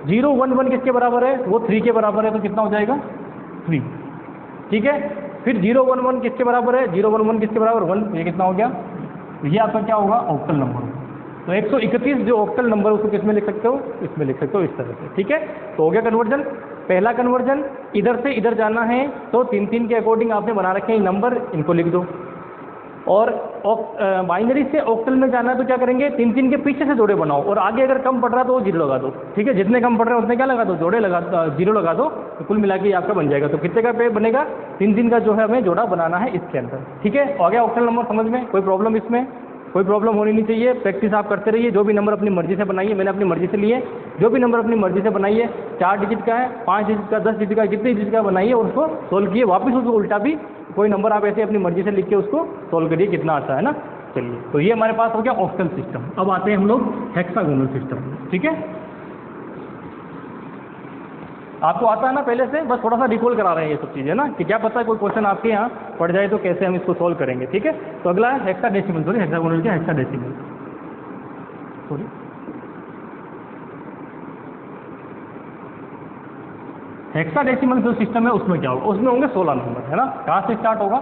0 1 1 किसके बराबर है, वो 3 के बराबर है, तो कितना हो जाएगा 3। ठीक है, फिर 0 1 1 किसके बराबर है, 0 1 1 किसके बराबर 1, ये कितना हो गया, ये आपका क्या होगा ऑक्टल नंबर होगा। तो 131 जो ऑक्टल नंबर उसको किस में लिख सकते हो, इसमें लिख सकते हो इस तरह से। ठीक है, तो हो गया कन्वर्जन। पहला कन्वर्जन, इधर से इधर जाना है तो 3 3 के अकॉर्डिंग आपने बना रखे हैं नंबर, इनको लिख दो। और बाइनरी से ऑक्टल में जाना है तो क्या करेंगे, 3 3 के पीछे से जोड़े बनाओ और आगे अगर कम पड़ रहा है तो वो 0 लगा दो। ठीक है, जितने कम पड़ रहे हैं उसमें क्या लगा दो, जोड़े लगा 0 लगा दो, तो कुल मिला के आपका बन जाएगा। तो कितने का पे बनेगा, 3 3 का जो है हमें जोड़ा बनाना है इसके अंदर। ठीक है, आ गया ऑक्टल नंबर समझ में, कोई प्रॉब्लम इसमें, कोई प्रॉब्लम होनी नहीं चाहिए। प्रैक्टिस आप करते रहिए, जो भी नंबर अपनी मर्जी से बनाइए, मैंने अपनी मर्जी से लिए, जो भी नंबर अपनी मर्जी से बनाइए, 4 डिजिट का है, 5 डिजिट का, 10 डिजिट का, जितने डिजिट का बनाइए और उसको सोल्व किए, वापस उसको उल्टा भी कोई नंबर आप ऐसे अपनी मर्जी से लिख के उसको सोल्व करिए, कितना आता है ना। चलिए, तो ये हमारे पास हो गया ऑक्टल सिस्टम। अब आते हैं हम लोग हेक्सागोनल सिस्टम। ठीक है, आपको आता है ना पहले से, बस थोड़ा सा रिकॉल करा रहे हैं ये सब चीज़ें ना, कि क्या पता है कोई क्वेश्चन आपके यहाँ पड़ जाए तो कैसे हम इसको सोल्व करेंगे। ठीक है, तो अगला है हेक्साडेसिमल, सॉरी हेक्सागोनल क्या, हेक्साडेसिमल, सॉरी हेक्साडेसिमल जो सिस्टम है उसमें क्या होगा, उसमें होंगे 16 नंबर, है ना। कहाँ से स्टार्ट होगा,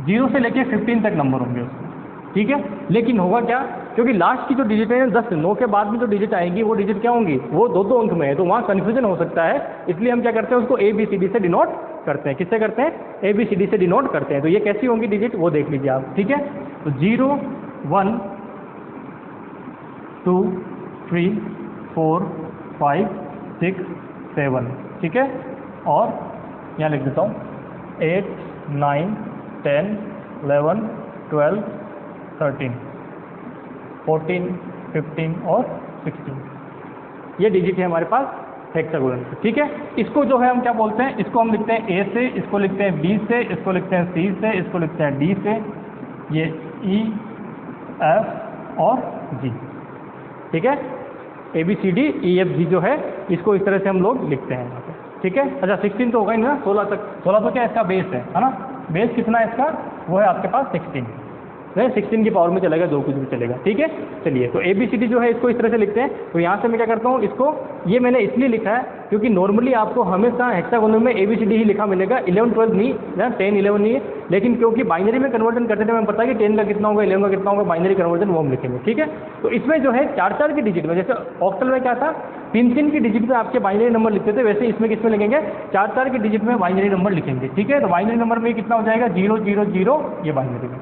0 से लेके 15 तक नंबर होंगे उसमें। ठीक है, लेकिन होगा क्या, क्योंकि लास्ट की जो डिजिट है 10 9 के बाद में जो डिजिट आएंगी वो डिजिट क्या होंगी, वो 2 अंक में है, तो वहाँ कन्फ्यूजन हो सकता है। इसलिए हम क्या करते हैं, उसको ABCD से डिनोट करते हैं। किससे करते हैं, ABCD से डिनोट करते हैं। तो ये कैसी होंगी डिजिट, वो देख लीजिए आप। ठीक है, तो 0 1 2 3 4 5 6 7। ठीक है, और यहाँ लिख देता हूँ 8 9 10 11 12 13 14 15 और 16, ये डिजिट है हमारे पास हेक्सागोनल। ठीक है, इसको जो है हम क्या बोलते हैं, इसको हम लिखते हैं A से, इसको लिखते हैं B से, इसको लिखते हैं C से, इसको लिखते हैं D से, ये E F और G। ठीक है, ABCD EF G जो है इसको इस तरह से हम लोग लिखते हैं यहाँ पे। ठीक है, अच्छा 16 तो होगा ही ना, 16 तक, 16 तो क्या इसका बेस है ना, बेस कितना है इसका, वो है आपके पास 16, 16 की पावर में चलेगा, जो कुछ भी चलेगा। ठीक है, चलिए, तो ABCD जो है इसको इस तरह से लिखते हैं। तो यहाँ से मैं क्या करता हूँ, इसको ये मैंने इसलिए लिखा है क्योंकि नॉर्मली आपको हमेशा हेक्सागोनल में ABCD ही लिखा मिलेगा, 11 12 नहीं, 10 11 नहीं है। लेकिन क्योंकि बाइनरी में कन्वर्जन करते थे हमें पता है कि 10 का कितना होगा, 11 का कितना होगा, बाइनरी कन्वर्जन वो हम लिखेंगे। ठीक है, तो इसमें जो है 4 4 की डिजिट में, जैसे ऑक्टल में क्या था 3 3 की डिजिट में आपके बाइनरी नंबर लिखते थे, वैसे इसमें किसमें लिखेंगे, 4 4 की डिजिट में बाइनरी नंबर लिखेंगे। ठीक है, तो बाइनरी नंबर में कितना हो जाएगा, 0 0 0, ये बाइनरी में,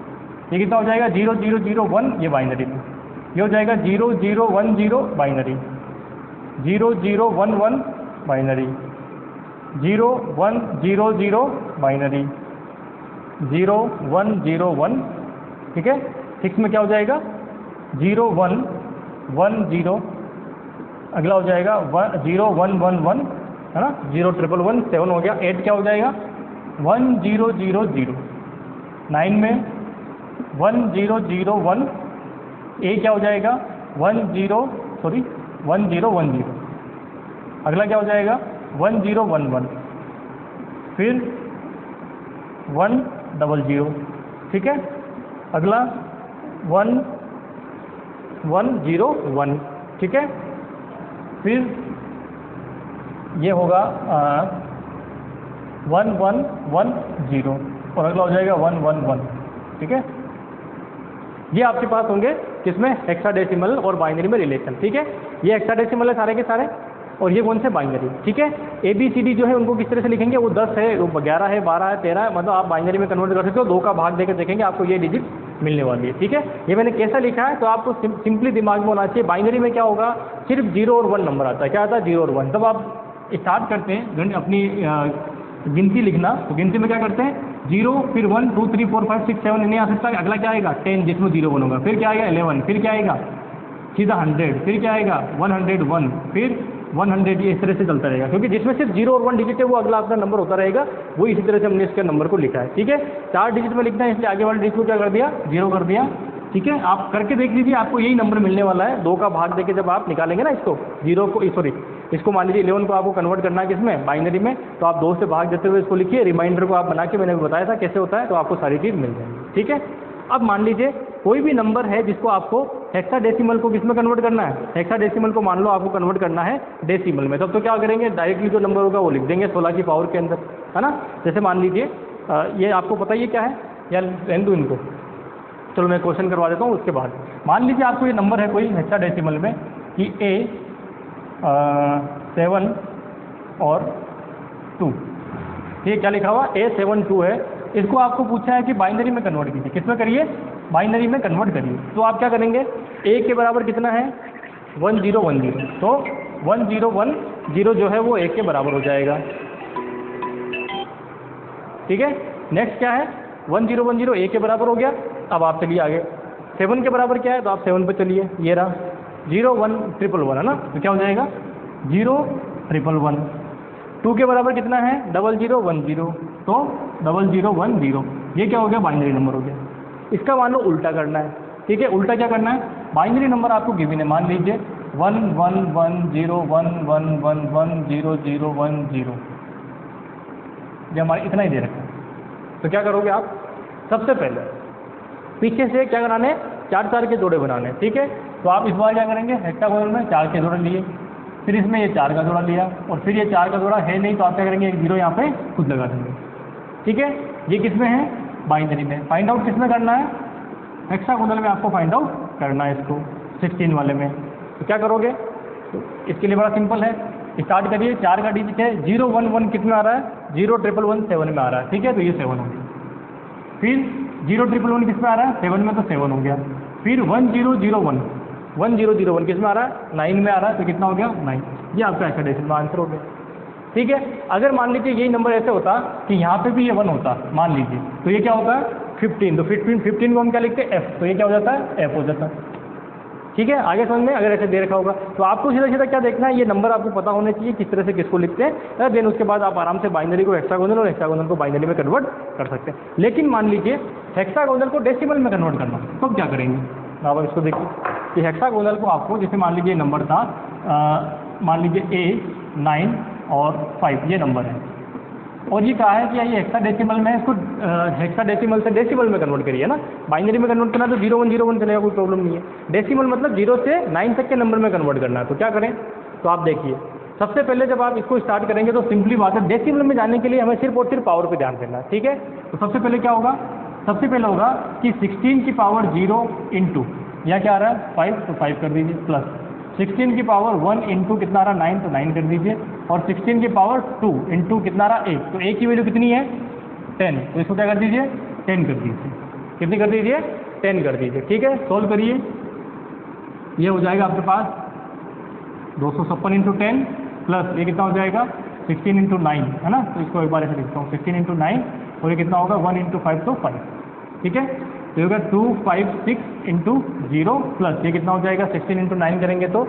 ये कितना हो जाएगा 0 0 0 1, ये बाइनरी में, ये हो जाएगा 0 0 1 0 बाइनरी, 0 0 1 1 बाइनरी, 0 1 0 0 बाइनरी, 0 1 0 1। ठीक है, 6 में क्या हो जाएगा 0 1 1 0, अगला हो जाएगा 0 1 1 1, है ना, 0 1 1 7 हो गया। 8 क्या हो जाएगा 1 0 0 0, 9 में 1 0 0 1, A क्या हो जाएगा 1 0 1 0 1 0, अगला क्या हो जाएगा 1 0 1 1, फिर 1 0 0। ठीक है, अगला 1 1 0 1। ठीक है, फिर ये होगा 1 1 1 0 और अगला हो जाएगा 1 1 1। ठीक है, ये आपके पास होंगे किसमें, हेक्साडेसिमल और बाइनरी में रिलेशन। ठीक है, ये हेक्साडेसिमल है सारे के सारे, और ये कौन से बाइनरी। ठीक है, ABCD जो है उनको किस तरह से लिखेंगे, वो 10 है, वो 11 है, 12 है, 13 है, मतलब आप बाइनरी में कन्वर्ट कर सकते हो, 2 का भाग देकर देखेंगे आपको ये डिजिट मिलने वाली है। ठीक है, ये मैंने कैसा लिखा है, तो आपको सिंपली दिमाग में होना चाहिए, बाइनरी में क्या होगा, सिर्फ 0 और 1 नंबर आता है, क्या आता है 0 और 1। जब आप स्टार्ट करते हैं अपनी गिनती लिखना, तो गिनती में क्या करते हैं 0, फिर 1 2 3 4 5 6 7 नहीं आ सकता, अगला क्या आएगा 10 जिसमें 0 1 होगा, फिर क्या आएगा 11, फिर क्या आएगा सीधा 100, फिर क्या आएगा 101, फिर 100, ये इस तरह से चलता रहेगा, क्योंकि जिसमें सिर्फ 0 और 1 डिजिट है वो अगला आपका नंबर होता रहेगा, वो इसी तरह से हमने इसके नंबर को लिखा है। ठीक है, 4 डिजिट में लिखना है इसलिए आगे वाले डिजिट को क्या कर दिया 0 कर दिया। ठीक है, आप करके देख लीजिए, आपको यही नंबर मिलने वाला है। 2 का भाग देके जब आप निकालेंगे ना इसको 0 को, सॉरी इसको मान लीजिए 11 को आपको कन्वर्ट करना है किसमें बाइनरी में, तो आप 2 से भाग देते हुए इसको लिखिए, रिमाइंडर को आप बना के मैंने बताया था कैसे होता है, तो आपको सारी चीज़ मिल जाएगी। ठीक है, अब मान लीजिए कोई भी नंबर है जिसको आपको हेक्साडेसिमल को किसमें कन्वर्ट करना है, हेक्साडेसिमल को मान लो आपको कन्वर्ट करना है डेसिमल में, तब तो क्या करेंगे डायरेक्टली जो नंबर होगा वो लिख देंगे 16 की पावर के अंदर, है ना। जैसे मान लीजिए ये आपको पता ही क्या है, या रहने दो इनको, चलो मैं क्वेश्चन करवा देता हूँ उसके बाद। मान लीजिए आपको ये नंबर है कोई हेक्साडेसिमल में कि A7 और 2, ठीक है, क्या लिखा हुआ A7 2 है, इसको आपको पूछा है कि बाइनरी में कन्वर्ट कीजिए, किसमें करिए बाइनरी में कन्वर्ट करिए। तो आप क्या करेंगे A के बराबर कितना है 1010, तो 1010 जो है वो 1 के बराबर हो जाएगा। ठीक है, नेक्स्ट क्या है 1010 A के बराबर हो गया। अब आप चलिए आगे 7 के बराबर क्या है, तो आप 7 पे चलिए, ये रहा 01111 है ना, तो क्या हो जाएगा 01111। 2 के बराबर कितना है 0010, तो 0010, ये क्या हो गया बाइनरी नंबर हो गया। इसका मान लो उल्टा करना है। ठीक है, उल्टा क्या करना है, बाइनरी नंबर आपको गिवन है, मान लीजिए 111011110010, ये हमारे इतना ही दे रखा है। तो क्या करोगे आप, सबसे पहले पीछे से क्या कराने 4 के जोड़े बनाने। ठीक है, तो आप इस बार क्या करेंगे हेक्सागोनल में 4 के जोड़े लिए, फिर इसमें ये 4 का जोड़ा लिया, और फिर ये 4 का जोड़ा है नहीं तो आप क्या करेंगे 1 0 यहाँ पे खुद लगा देंगे। ठीक है, ये किस में है बाइनरी में। फाइंड आउट किस में करना है हेक्सागोनल में, आपको फाइंड आउट करना है इसको 16 वाले में। तो क्या करोगे, तो इसके लिए बड़ा सिंपल है, स्टार्ट करिए 4 का डिजिट है 011 कितना आ रहा है 01117 में आ रहा है। ठीक है, तो ये 7 हो गया, फिर 01111 किस में आ रहा है 7 में, तो 7 हो गया, फिर 1001 किस में आ रहा है 9 में आ रहा है, तो कितना हो गया 9, ये आपका हेक्साडेसिमल आंसर हो गया। ठीक है, अगर मान लीजिए यही नंबर ऐसे होता कि यहाँ पे भी ये 1 होता मान लीजिए, तो ये क्या होता है 15, तो 15 को हम क्या लिखते हैं F, तो ये क्या हो जाता है F हो जाता है। ठीक है, आगे समझ में, अगर ऐसे दे रखा होगा तो आपको सीधा सीधा क्या देखना है, ये नंबर आपको पता होने चाहिए किस तरह से किसको लिखते हैं, देन उसके बाद आप आराम से बाइनरी को हेक्सागोनल और हेक्सागोनल को बाइनरी में कन्वर्ट कर सकते हैं। लेकिन मान लीजिए हेक्सागोनल को डेसिमल में कन्वर्ट करना, तो क्या करेंगे आप इसको देखिए कि हेक्सागोनल को आपको, जैसे मान लीजिए नंबर था मान लीजिए A 9 और 5 ये नंबर है, और ये कहा है कि ये हेक्साडेसिमल में है, इसको हेक्साडेसिमल से डेसिमल में कन्वर्ट करिए ना, बाइनरी में कन्वर्ट करना तो 0101 चलेगा, कोई प्रॉब्लम नहीं है। डेसिमल मतलब 0 से 9 तक के नंबर में कन्वर्ट करना है, तो क्या करें, तो आप देखिए सबसे पहले जब आप इसको स्टार्ट करेंगे तो सिंपली बात है, डेसिमल में जाने के लिए हमें सिर्फ और सिर्फ पावर पे ध्यान देना है। ठीक है, तो सबसे पहले क्या होगा, सबसे पहले होगा कि 16 की पावर 0 इंटू या क्या आ रहा है 5, तो 5 कर दीजिए, प्लस 16 की पावर 1 इंटू कितना आ रहा है 9, तो 9 कर दीजिए, और 16 की पावर 2 इंटू कितना आ रहा है 1, तो 1 की वैल्यू कितनी है 10, तो इसको क्या कर दीजिए 10 कर दीजिए, कितनी कर दीजिए 10 कर दीजिए। ठीक है, सोल्व करिए, ये हो जाएगा आपके पास 256 इंटू 10 प्लस ये कितना हो जाएगा 16 इंटू 9, है ना, तो इसको एक बार ऐसे लिखता हूँ 16 इंटू 9, और ये कितना होगा 1 इंटू 5, तो 5। ठीक है, तो ये होगा 256 इंटू 0 प्लस ये कितना हो जाएगा 16 इंटू 9 करेंगे तो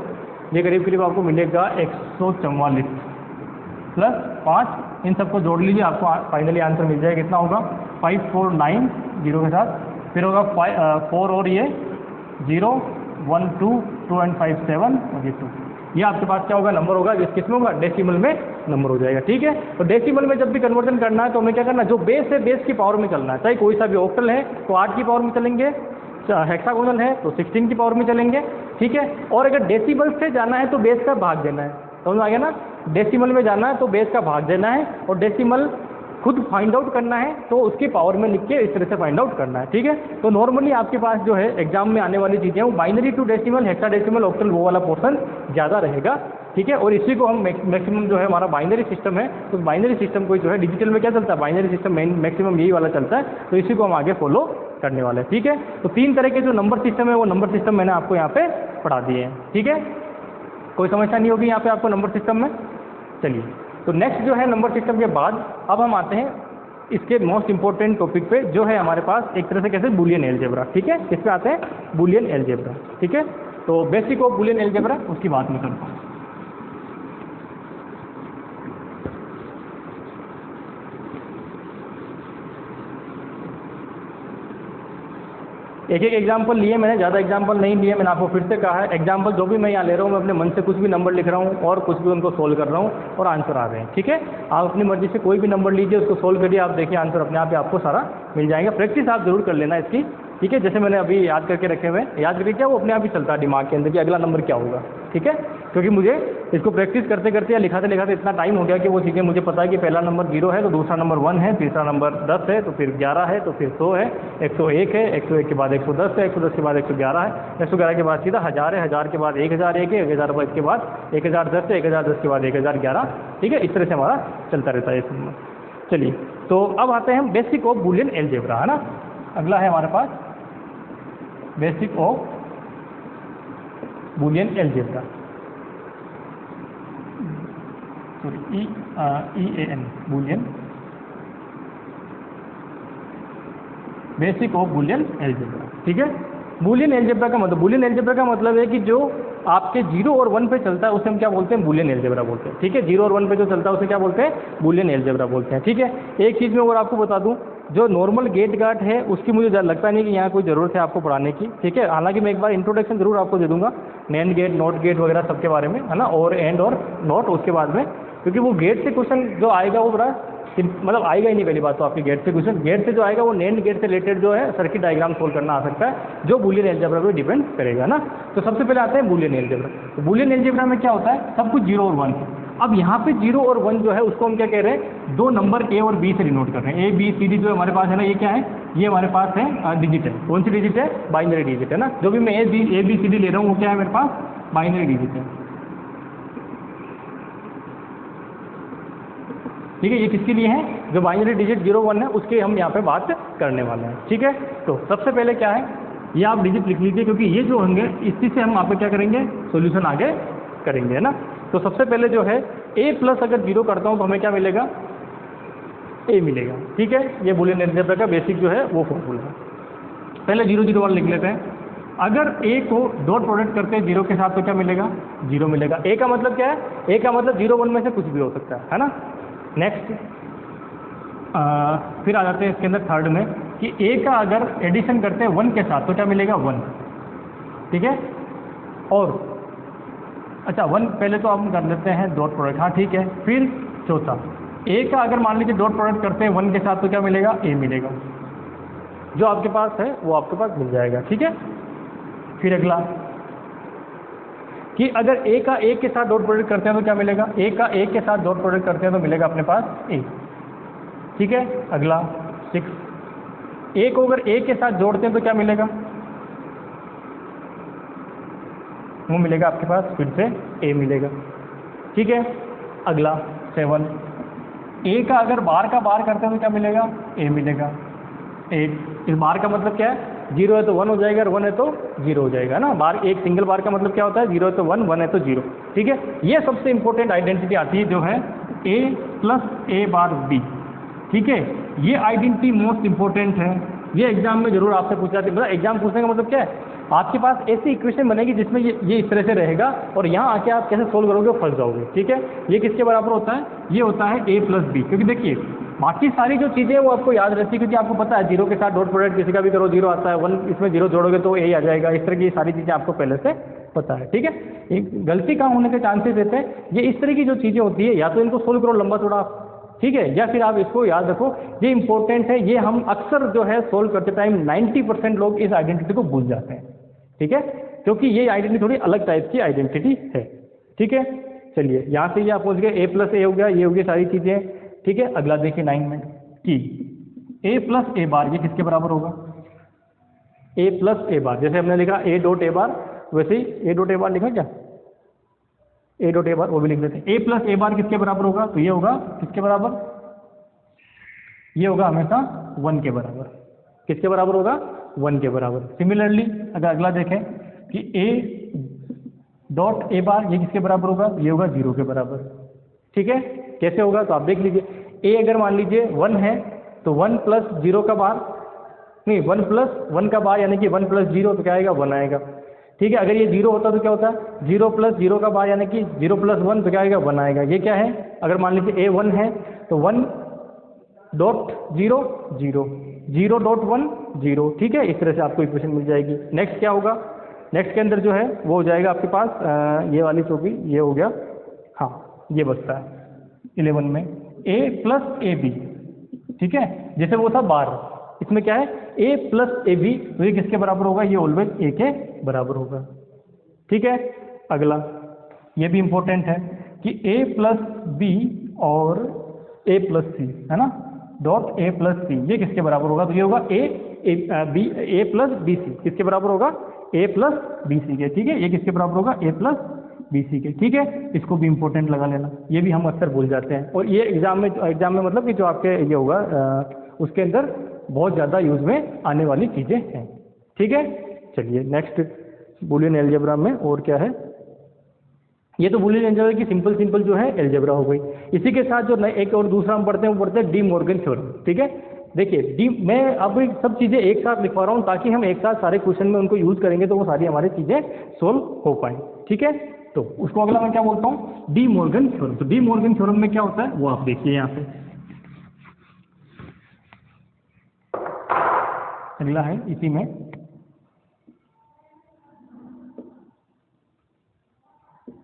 ये करीब करीब आपको मिलेगा 144 प्लस 5, इन सबको जोड़ लीजिए, आपको फाइनली आंसर मिल जाएगा, कितना होगा 5490 के साथ, फिर होगा 4 और ये 0 1 2 2 एंड 5 7 और ये 2, ये आपके पास क्या होगा नंबर होगा, जिस किस्म होगा डेसिमल में नंबर हो जाएगा। ठीक है, तो डेसिमल में जब भी कन्वर्जन करना है तो हमें क्या करना है, जो बेस है बेस की पावर में चलना है, चाहे कोई सा भी ऑक्टल है तो 8 की पावर में चलेंगे, हेक्सागोनल है तो 16 की पावर में चलेंगे। ठीक है, और अगर डेसिमल से जाना है तो बेस का भाग देना है, समझ आ गया ना, डेसिमल में जाना है तो बेस का भाग देना है, और डेसिमल खुद फाइंड आउट करना है तो उसकी पावर में लिख के इस तरह से फाइंड आउट करना है। ठीक है, तो नॉर्मली आपके पास जो है एग्जाम में आने वाली चीज़ें वो binary to decimal, hexadecimal, octal वो वाला पोर्शन ज़्यादा रहेगा। ठीक है, और इसी को हम मैक्सिमम जो है हमारा बाइनरी सिस्टम है, तो बाइनरी सिस्टम को जो है डिजिटल में क्या चलता है, बाइनरी सिस्टम मैक्सिमम यही वाला चलता है, तो इसी को हम आगे फॉलो करने वाले हैं। ठीक है, तो 3 तरह के जो नंबर सिस्टम है वो नंबर सिस्टम मैंने आपको यहाँ पे पढ़ा दिए हैं। ठीक है, कोई समस्या नहीं होगी यहाँ पे आपको नंबर सिस्टम में। चलिए, तो नेक्स्ट जो है नंबर सिस्टम के बाद अब हम आते हैं इसके मोस्ट इंपॉर्टेंट टॉपिक पे, जो है हमारे पास एक तरह से कैसे बूलियन अलजेब्रा। ठीक है, किस पे आते हैं? Boolean algebra. ठीक है, तो बेसिक ऑफ बूलियन अलजेब्रा उसकी बात मैं करता हूँ। एक एक एग्जाम्पल लिए मैंने, ज़्यादा एग्जाम्पल नहीं लिए। मैंने आपको फिर से कहा है, एग्जाम्पल जो भी मैं यहाँ ले रहा हूँ, मैं अपने मन से कुछ भी नंबर लिख रहा हूँ और कुछ भी उनको सोल्व कर रहा हूँ और आंसर आ रहे हैं। ठीक है, आप अपनी मर्जी से कोई भी नंबर लीजिए, उसको सोल्व करिए, आप देखिए आंसर अपने आप ही आपको सारा मिल जाएगा। प्रैक्टिस आप जरूर कर लेना इसकी। ठीक है, जैसे मैंने अभी याद करके रखे हुए हैं, याद करके क्या वो अपने आप ही चलता है दिमाग के अंदर कि अगला नंबर क्या होगा। ठीक है, क्योंकि मुझे इसको प्रैक्टिस करते करते या लिखाते लिखाते इतना टाइम हो गया कि वो चीज़ें मुझे पता है कि पहला नंबर 0 है, तो दूसरा नंबर 1 है, तीसरा नंबर 10 है, तो फिर 11 है, तो फिर 100 है, 101 है, 101 के बाद 110 है, 110 के बाद 111 है, 111 के बाद सीधा 1000 है, 1000 के बाद 1001 है, 1000 के बाद 1010 है, 1010 के बाद 1011। ठीक है, इस तरह से हमारा चलता रहता है इस नंबर। चलिए, तो अब आते हैं हम बेसिक ऑफ बूलियन अलजेब्रा, है ना। अगला है हमारे पास basic of Boolean algebra, EAN Boolean, basic of Boolean algebra. ठीक है, बूलियन अलजेब्रा का मतलब, बूलियन अलजेब्रा का मतलब है कि जो आपके 0 और 1 पे चलता है उसे हम क्या बोलते हैं? बूलियन अलजेब्रा बोलते हैं। ठीक है, 0 और 1 पे जो चलता है उसे क्या बोलते हैं? बूलियन अलजेब्रा बोलते हैं। ठीक है, एक चीज़ मैं और आपको बता दूं, जो नॉर्मल गेट गार्ड है उसकी मुझे लगता नहीं कि यहाँ कोई ज़रूरत है आपको पढ़ाने की। ठीक है, हालांकि मैं एक बार इंट्रोडक्शन जरूर आपको दे दूंगा, नैंड गेट, नॉट गेट वगैरह सबके बारे में, है ना, और एंड और नॉट उसके बाद में, क्योंकि वो गेट से क्वेश्चन जो आएगा वो बड़ा मतलब आएगा ही नहीं। पहली बात तो आपकी गेट से क्वेश्चन, गेट से जो आएगा वो नैंड गेट से रिलेटेड जो है सर्किट डायग्राम सोल्व करना आ सकता है, जो बूलियन अलजेब्रा पे डिपेंड करेगा ना। तो सबसे पहले आते हैं बूलियन अलजेब्रा। तो बूलियन अलजेब्रा में क्या होता है? सब कुछ 0 और 1। अब यहाँ पे 0 और 1 जो है उसको हम क्या कह रहे हैं? दो नंबर A और B से डिनोट कर रहे हैं। A B C D जो हमारे पास है ना, ये क्या है? ये हमारे पास है डिजिट है। कौन सी डिजिट है? बाइनरी डिजिट है ना। जो भी मैं A B C D ले रहा हूँ वो क्या है मेरे पास? बाइनरी डिजिट है। ठीक है, ये किसके लिए है? जो बाइनरी डिजिट 0 1 है उसके हम यहाँ पे बात करने वाले हैं। ठीक है, तो सबसे पहले क्या है, ये आप डिजिट लिख लीजिए, क्योंकि ये जो होंगे इसी से हम आपको क्या करेंगे? सॉल्यूशन आगे करेंगे, है ना। तो सबसे पहले जो है A प्लस अगर 0 करता हूँ तो हमें क्या मिलेगा? A मिलेगा। ठीक है, ये बूलियन अलजेब्रा का बेसिक जो है वो फॉर्मूला है। पहले 0 0 1 लिख लेते हैं। अगर A को डॉट प्रोडक्ट करते हैं 0 के साथ तो क्या मिलेगा? 0 मिलेगा। A का मतलब क्या है? A का मतलब 0 1 में से कुछ भी हो सकता है ना। नेक्स्ट फिर आ जाते हैं इसके अंदर थर्ड में कि A का अगर एडिशन करते हैं 1 के साथ तो क्या मिलेगा? 1। ठीक है, और अच्छा 1 पहले तो हम कर लेते हैं डॉट प्रोडक्ट, हाँ ठीक है। फिर चौथा A का अगर मान लीजिए डॉट प्रोडक्ट करते हैं 1 के साथ तो क्या मिलेगा? A मिलेगा। जो आपके पास है वो आपके पास मिल जाएगा। ठीक है, फिर अगला कि अगर A का A के साथ डॉट प्रोडक्ट करते हैं तो क्या मिलेगा? A का A के साथ डॉट प्रोडक्ट करते हैं तो मिलेगा अपने पास A। ठीक है, अगला 6, A को अगर A के साथ जोड़ते हैं तो क्या मिलेगा? वो मिलेगा आपके पास फिर से A मिलेगा। ठीक है, अगला 7, A का अगर बार का बार करते हैं तो क्या मिलेगा? A मिलेगा। 8, इस बार का मतलब क्या है? 0 है तो 1 हो जाएगा और 1 है तो 0 हो जाएगा ना। बार, एक सिंगल बार का मतलब क्या होता है? 0 है तो 1, 1 है तो 0। ठीक है, ये सबसे इंपॉर्टेंट आइडेंटिटी आती है जो है A plus A bar B। ठीक है, ये आइडेंटिटी मोस्ट इंपॉर्टेंट है, ये एग्जाम में जरूर आपसे पूछा जाती है। मतलब एग्जाम पूछने का मतलब क्या है? आपके पास ऐसी इक्वेशन बनेगी जिसमें ये इस तरह से रहेगा और यहाँ आके आप कैसे सोल्व करोगे फंस जाओगे। ठीक है, ये किसके बराबर होता है? ये होता है A प्लस B। क्योंकि देखिए बाकी सारी जो चीज़ें वो आपको याद रहती है, क्योंकि आपको पता है 0 के साथ डॉट प्रोडक्ट किसी का भी करो 0 आता है, 1 इसमें 0 जोड़ोगे तो A आ जाएगा। इस तरह की सारी चीज़ें आपको पहले से पता है। ठीक है, एक गलती कहाँ होने के चांसेस रहते हैं? ये इस तरह की जो चीज़ें होती है, या तो इनको सोल्व करो लंबा थोड़ा, ठीक है, या फिर आप इसको याद रखो, ये इंपॉर्टेंट है। ये हम अक्सर जो है सोल्व करते टाइम 90% लोग इस आइडेंटिटी को भूल जाते हैं। ठीक है, क्योंकि ये आइडेंटिटी थोड़ी अलग टाइप की आइडेंटिटी है। ठीक है, चलिए यहाँ से ये आप पहुँच गए, A प्लस A हो गया, ये हो गई सारी चीज़ें। ठीक है, अगला देखिए 9 में कि A प्लस A बार ये किसके बराबर होगा? A प्लस A बार, जैसे हमने लिखा A डॉट A बार, वैसे ही A डॉट A बार लिखा क्या? A डॉट A बार वो भी लिख देते हैं। A प्लस A बार किसके बराबर होगा? तो ये होगा किसके बराबर? ये होगा हमेशा 1 के बराबर। किसके बराबर होगा? 1 के बराबर। सिमिलरली अगर अगला देखें कि A डॉट A बार ये किसके बराबर होगा? ये होगा 0 के बराबर। ठीक है, कैसे होगा तो आप देख लीजिए। ए अगर मान लीजिए 1 है तो 1 प्लस 0 का बार, नहीं 1 प्लस 1 का बार यानी कि 1 प्लस 0 तो क्या आएगा 1 आएगा। ठीक है, अगर ये 0 होता तो क्या होता है 0 प्लस 0 का बार यानी कि 0 प्लस 1 तो क्या आएगा 1 आएगा। ये क्या है, अगर मान लीजिए A 1 है तो 1 डॉट 0 0 0 डॉट 1 0। ठीक है, इस तरह से आपको इक्वेशन मिल जाएगी। नेक्स्ट क्या होगा, नेक्स्ट के अंदर जो है वो हो जाएगा आपके पास ये वाली चौकी, ये हो गया, हाँ ये बचता है 11 में A प्लस ए बी। ठीक है, जैसे वो था बार, इसमें क्या है A प्लस ए बी, तो ये किसके बराबर होगा, ये ऑलवेज A के बराबर होगा। ठीक है, अगला ये भी इंपॉर्टेंट है कि A प्लस बी और A प्लस सी है ना, डॉट A प्लस सी ये किसके बराबर होगा, तो ये होगा A प्लस बी सी, किसके बराबर होगा A प्लस बी सी के। ठीक है, ये किसके बराबर होगा A प्लस बी सी के। ठीक है, इसको भी इंपॉर्टेंट लगा लेना, ये भी हम अक्सर भूल जाते हैं। और ये एग्जाम में मतलब कि जो आपके ये होगा उसके अंदर बहुत ज़्यादा यूज में आने वाली चीज़ें हैं। ठीक है, चलिए नेक्स्ट बूलियन अलजेब्रा में और क्या है, ये तो बूलियन अलजेब्रा की सिंपल जो है अलजेब्रा हो गई। इसी के साथ जो एक और दूसरा हम पढ़ते हैं वो पढ़ते हैं डी मॉर्गन थ्योरम। ठीक है, देखिए मैं अब सब चीज़ें एक साथ लिखवा रहा हूँ ताकि हम एक साथ सारे क्वेश्चन में उनको यूज करेंगे तो वो सारी हमारी चीज़ें सोल्व हो पाएँ। ठीक है, तो उसको अगला मैं क्या बोलता हूँ, डी मॉर्गन थ्योरम। तो डी मॉर्गन थ्योरम में क्या होता है वो आप देखिए यहाँ पे, अगला है इसी में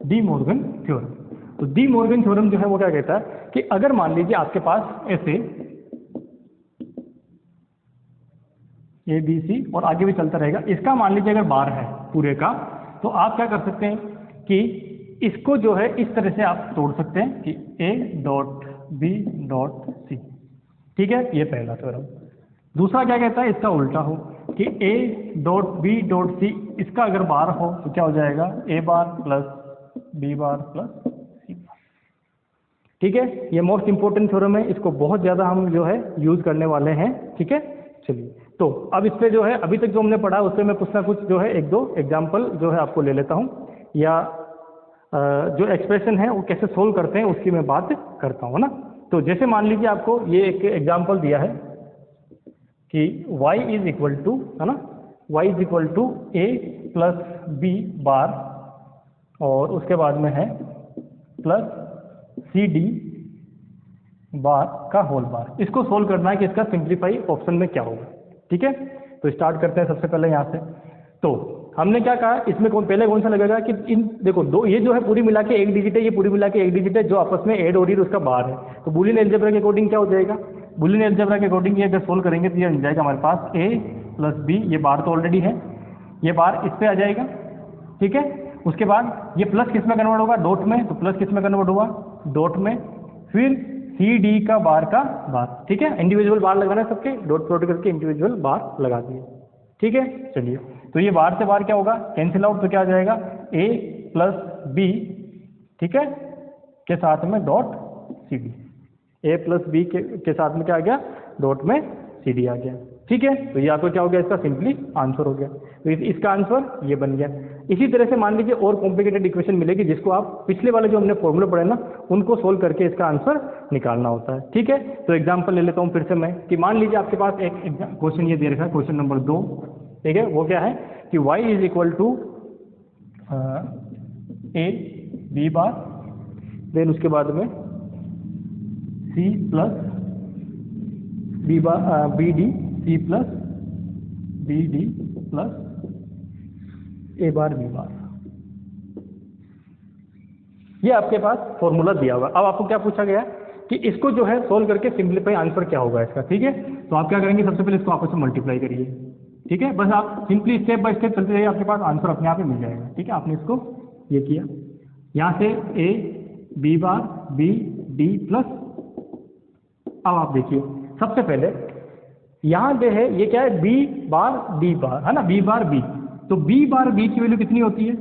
डी मॉर्गन थ्योरम। तो डी मॉर्गन थ्योरम जो है वो क्या कहता है कि अगर मान लीजिए आपके पास ऐसे ए बी सी और आगे भी चलता रहेगा, इसका मान लीजिए अगर बार है पूरे का, तो आप क्या कर सकते हैं कि इसको जो है इस तरह से आप तोड़ सकते हैं कि A dot B dot C. ठीक है, ये पहला थ्योरम। दूसरा क्या कहता है, इसका उल्टा हो कि A dot B dot C, इसका अगर बार हो तो क्या हो जाएगा A bar plus B bar plus C bar. ठीक है, ये मोस्ट इंपॉर्टेंट थ्योरम है, इसको बहुत ज़्यादा हम जो है यूज करने वाले हैं। ठीक है, चलिए तो अब इस पे जो है अभी तक जो हमने पढ़ा उससे मैं कुछ ना कुछ जो है एक दो एग्जाम्पल जो है आपको ले लेता हूँ, या जो एक्सप्रेशन है वो कैसे सोल्व करते हैं उसकी मैं बात करता हूँ ना। तो जैसे मान लीजिए आपको ये एक एग्जाम्पल दिया है कि y इज इक्वल टू है ना, y is equal to A plus B bar और उसके बाद में है प्लस सी डी बार का होल बार। इसको सोल्व करना है कि इसका सिंप्लीफाई ऑप्शन में क्या होगा। ठीक है, तो स्टार्ट करते हैं सबसे पहले यहाँ से। तो हमने क्या कहा, इसमें पहले कौन सा लगेगा कि इन देखो दो, ये जो है पूरी मिला के एक डिजिट है, ये पूरी मिला के एक डिजिट है, जो आपस में ऐड हो रही है उसका बार है। तो बूलियन अलजेब्रा के अकॉर्डिंग क्या हो जाएगा, बूलियन अलजेब्रा के अकॉर्डिंग ये अगर सोल्व करेंगे तो ये मिल जाएगा हमारे पास ए प्लस बी, ये बार तो ऑलरेडी है, ये बार इस पे आ जाएगा। ठीक है, उसके बाद ये प्लस किस में कन्वर्ट होगा, डॉट में, तो प्लस किस में कन्वर्ट होगा डॉट में, फिर सी डी का बार का बार। ठीक है, इंडिविजुअल बार लगाना है सबके, डॉट प्रोडक्ट करके इंडिविजुअल बार लगा दिए। ठीक है, चलिए तो ये बार से बार क्या होगा कैंसिल आउट, तो क्या आ जाएगा ए प्लस बी, ठीक है, के साथ में डॉट सी डी, ए प्लस बी के साथ में क्या आ गया डॉट में सी डी आ गया। ठीक है, तो ये आपको क्या हो गया, इसका सिंपली आंसर हो गया। तो इसका आंसर ये बन गया। इसी तरह से मान लीजिए और कॉम्प्लिकेटेड इक्वेशन मिलेगी जिसको आप पिछले वाले जो हमने फॉर्मूले पढ़े ना उनको सोल्व करके इसका आंसर निकालना होता है। ठीक है, तो एग्जांपल ले लेता हूँ फिर से मैं कि मान लीजिए आपके पास एक क्वेश्चन ये दे रखा है, क्वेश्चन नंबर 2। ठीक है, वो क्या है कि y is equal to A B bar, then उसके बाद में c plus B bar B D, C plus B D plus A bar B bar. ये आपके पास फॉर्मूला दिया हुआ। अब आपको क्या पूछा गया कि इसको जो है सोल्व करके सिंपलीफाई आंसर क्या होगा इसका। ठीक है, तो आप क्या करेंगे, सबसे पहले इसको आपस में मल्टीप्लाई करिए। ठीक है, बस आप सिंपली स्टेप बाय स्टेप चलते जाइए, आपके पास आंसर अपने आप ही मिल जाएगा। ठीक है, आपने इसको ये किया, यहाँ से A B bar B D plus, अब आप देखिए सबसे पहले यहाँ पे है ये क्या है बी बार डी बार है ना, बी बार बी, तो बी बार बी की वैल्यू कितनी होती है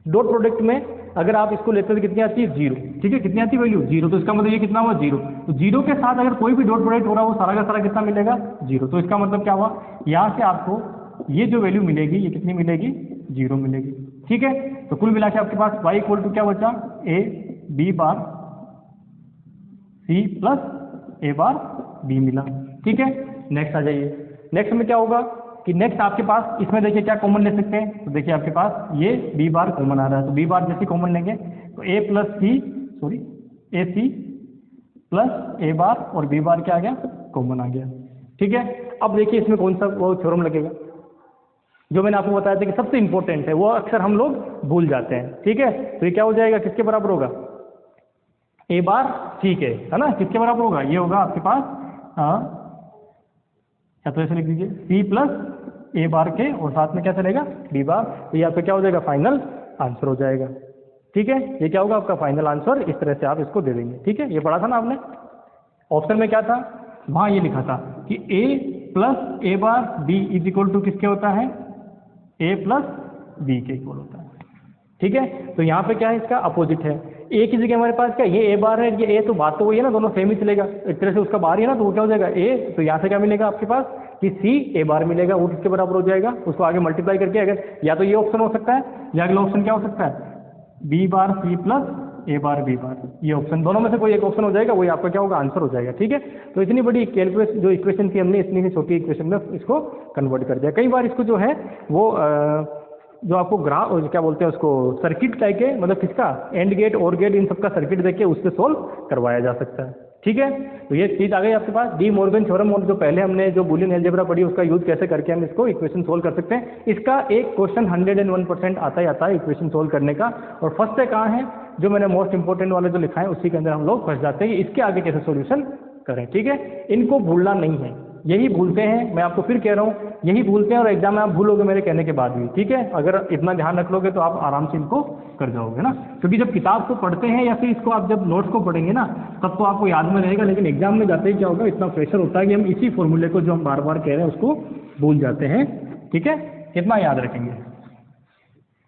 डॉट प्रोडक्ट में, अगर आप इसको लेते हैं तो कितनी आती है 0। ठीक है, कितनी आती है वैल्यू 0, तो इसका मतलब ये कितना हुआ 0। तो 0 के साथ अगर कोई भी डॉट प्रोडक्ट हो रहा है वो सारा का सारा कितना मिलेगा 0। तो इसका मतलब क्या हुआ, यहाँ से आपको ये जो वैल्यू मिलेगी ये कितनी मिलेगी 0 मिलेगी। ठीक है, तो कुल मिला के आपके पास y इक्वल टू क्या बचा A B bar C plus A bar B मिला। ठीक है, नेक्स्ट आ जाइए। नेक्स्ट में क्या होगा कि नेक्स्ट आपके पास इसमें देखिए क्या कॉमन ले सकते हैं, तो देखिए आपके पास ये बी बार कॉमन आ रहा है, तो बी बार जैसे कॉमन लेंगे तो ए plus C sorry A C plus A बार और बी बार क्या आ गया, कॉमन आ गया। ठीक है, अब देखिए इसमें कौन सा वो थ्योरम लगेगा जो मैंने आपको बताया था कि सबसे इंपॉर्टेंट है, वो अक्सर हम लोग भूल जाते हैं। ठीक है, तो ये क्या हो जाएगा, किसके बराबर होगा, ए बार सी के, है ना, किसके बराबर होगा, ये होगा आपके पास या तो ऐसे लिख दीजिए सी प्लस ए बार के और साथ में क्या चलेगा बी बार, तो ये आपका क्या हो जाएगा, फाइनल आंसर हो जाएगा। ठीक है, ये क्या होगा आपका फाइनल आंसर, इस तरह से आप इसको दे देंगे। ठीक है, ये पढ़ा था ना आपने, ऑप्शन में क्या था, वहाँ ये लिखा था कि A plus A bar B is equal to किसके होता है, ए प्लस बी के इक्वल होता है। ठीक है, तो यहाँ पे क्या है, इसका अपोजिट है, ए की जगह हमारे पास क्या, ये ए बार है, ये ए, तो बात तो वही है ना, दोनों सेम ही चलेगा, एक तरह से उसका बार ही है ना, तो वो क्या हो जाएगा ए, तो यहाँ से क्या मिलेगा आपके पास कि सी ए बार मिलेगा, वो किसके बराबर हो जाएगा, उसको आगे मल्टीप्लाई करके, अगर या तो ये ऑप्शन हो सकता है या अगला ऑप्शन क्या हो सकता है, B bar C plus A bar B bar, ये ऑप्शन दोनों में से कोई एक ऑप्शन हो जाएगा, वही आपका क्या होगा, आंसर हो जाएगा। ठीक है, तो इतनी बड़ी कैलकुलेशन जो इक्वेशन थी हमने इतनी छोटी इक्वेशन में इसको कन्वर्ट कर दिया। कई बार इसको जो है वो जो आपको ग्राफ क्या बोलते हैं उसको, सर्किट टाइप के, मतलब किसका, एंड गेट और गेट, इन सबका सर्किट देख के उससे सोल्व करवाया जा सकता है। ठीक है, तो ये चीज़ आ गई आपके पास, डी मॉर्गन थ्योरम, और जो पहले हमने जो बूलियन अलजेब्रा पढ़ी उसका यूज कैसे करके हम इसको इक्वेशन सोल्व कर सकते हैं। इसका एक क्वेश्चन 101% आता ही आता है इक्वेशन सोल्व करने का, और फर्स्ट है कहाँ है, जो मैंने मोस्ट इंपॉर्टेंट वाले जो लिखा है उसी के अंदर हम लोग फंस जाते हैं, इसके आगे कैसे सोल्यूशन करें। ठीक है, इनको भूलना नहीं है, यही भूलते हैं, मैं आपको फिर कह रहा हूँ यही भूलते हैं, और एग्जाम में आप भूलोगे मेरे कहने के बाद भी। ठीक है, अगर इतना ध्यान रख लोगे तो आप आराम से इनको कर जाओगे ना, क्योंकि जब किताब को पढ़ते हैं या फिर इसको आप जब नोट्स को पढ़ेंगे ना तब तो आपको याद में रहेगा, लेकिन एग्जाम में जाते ही क्या होगा, इतना प्रेशर होता है कि हम इसी फॉर्मूले को जो हम बार बार कह रहे हैं उसको भूल जाते हैं। ठीक है, कितना याद रखेंगे।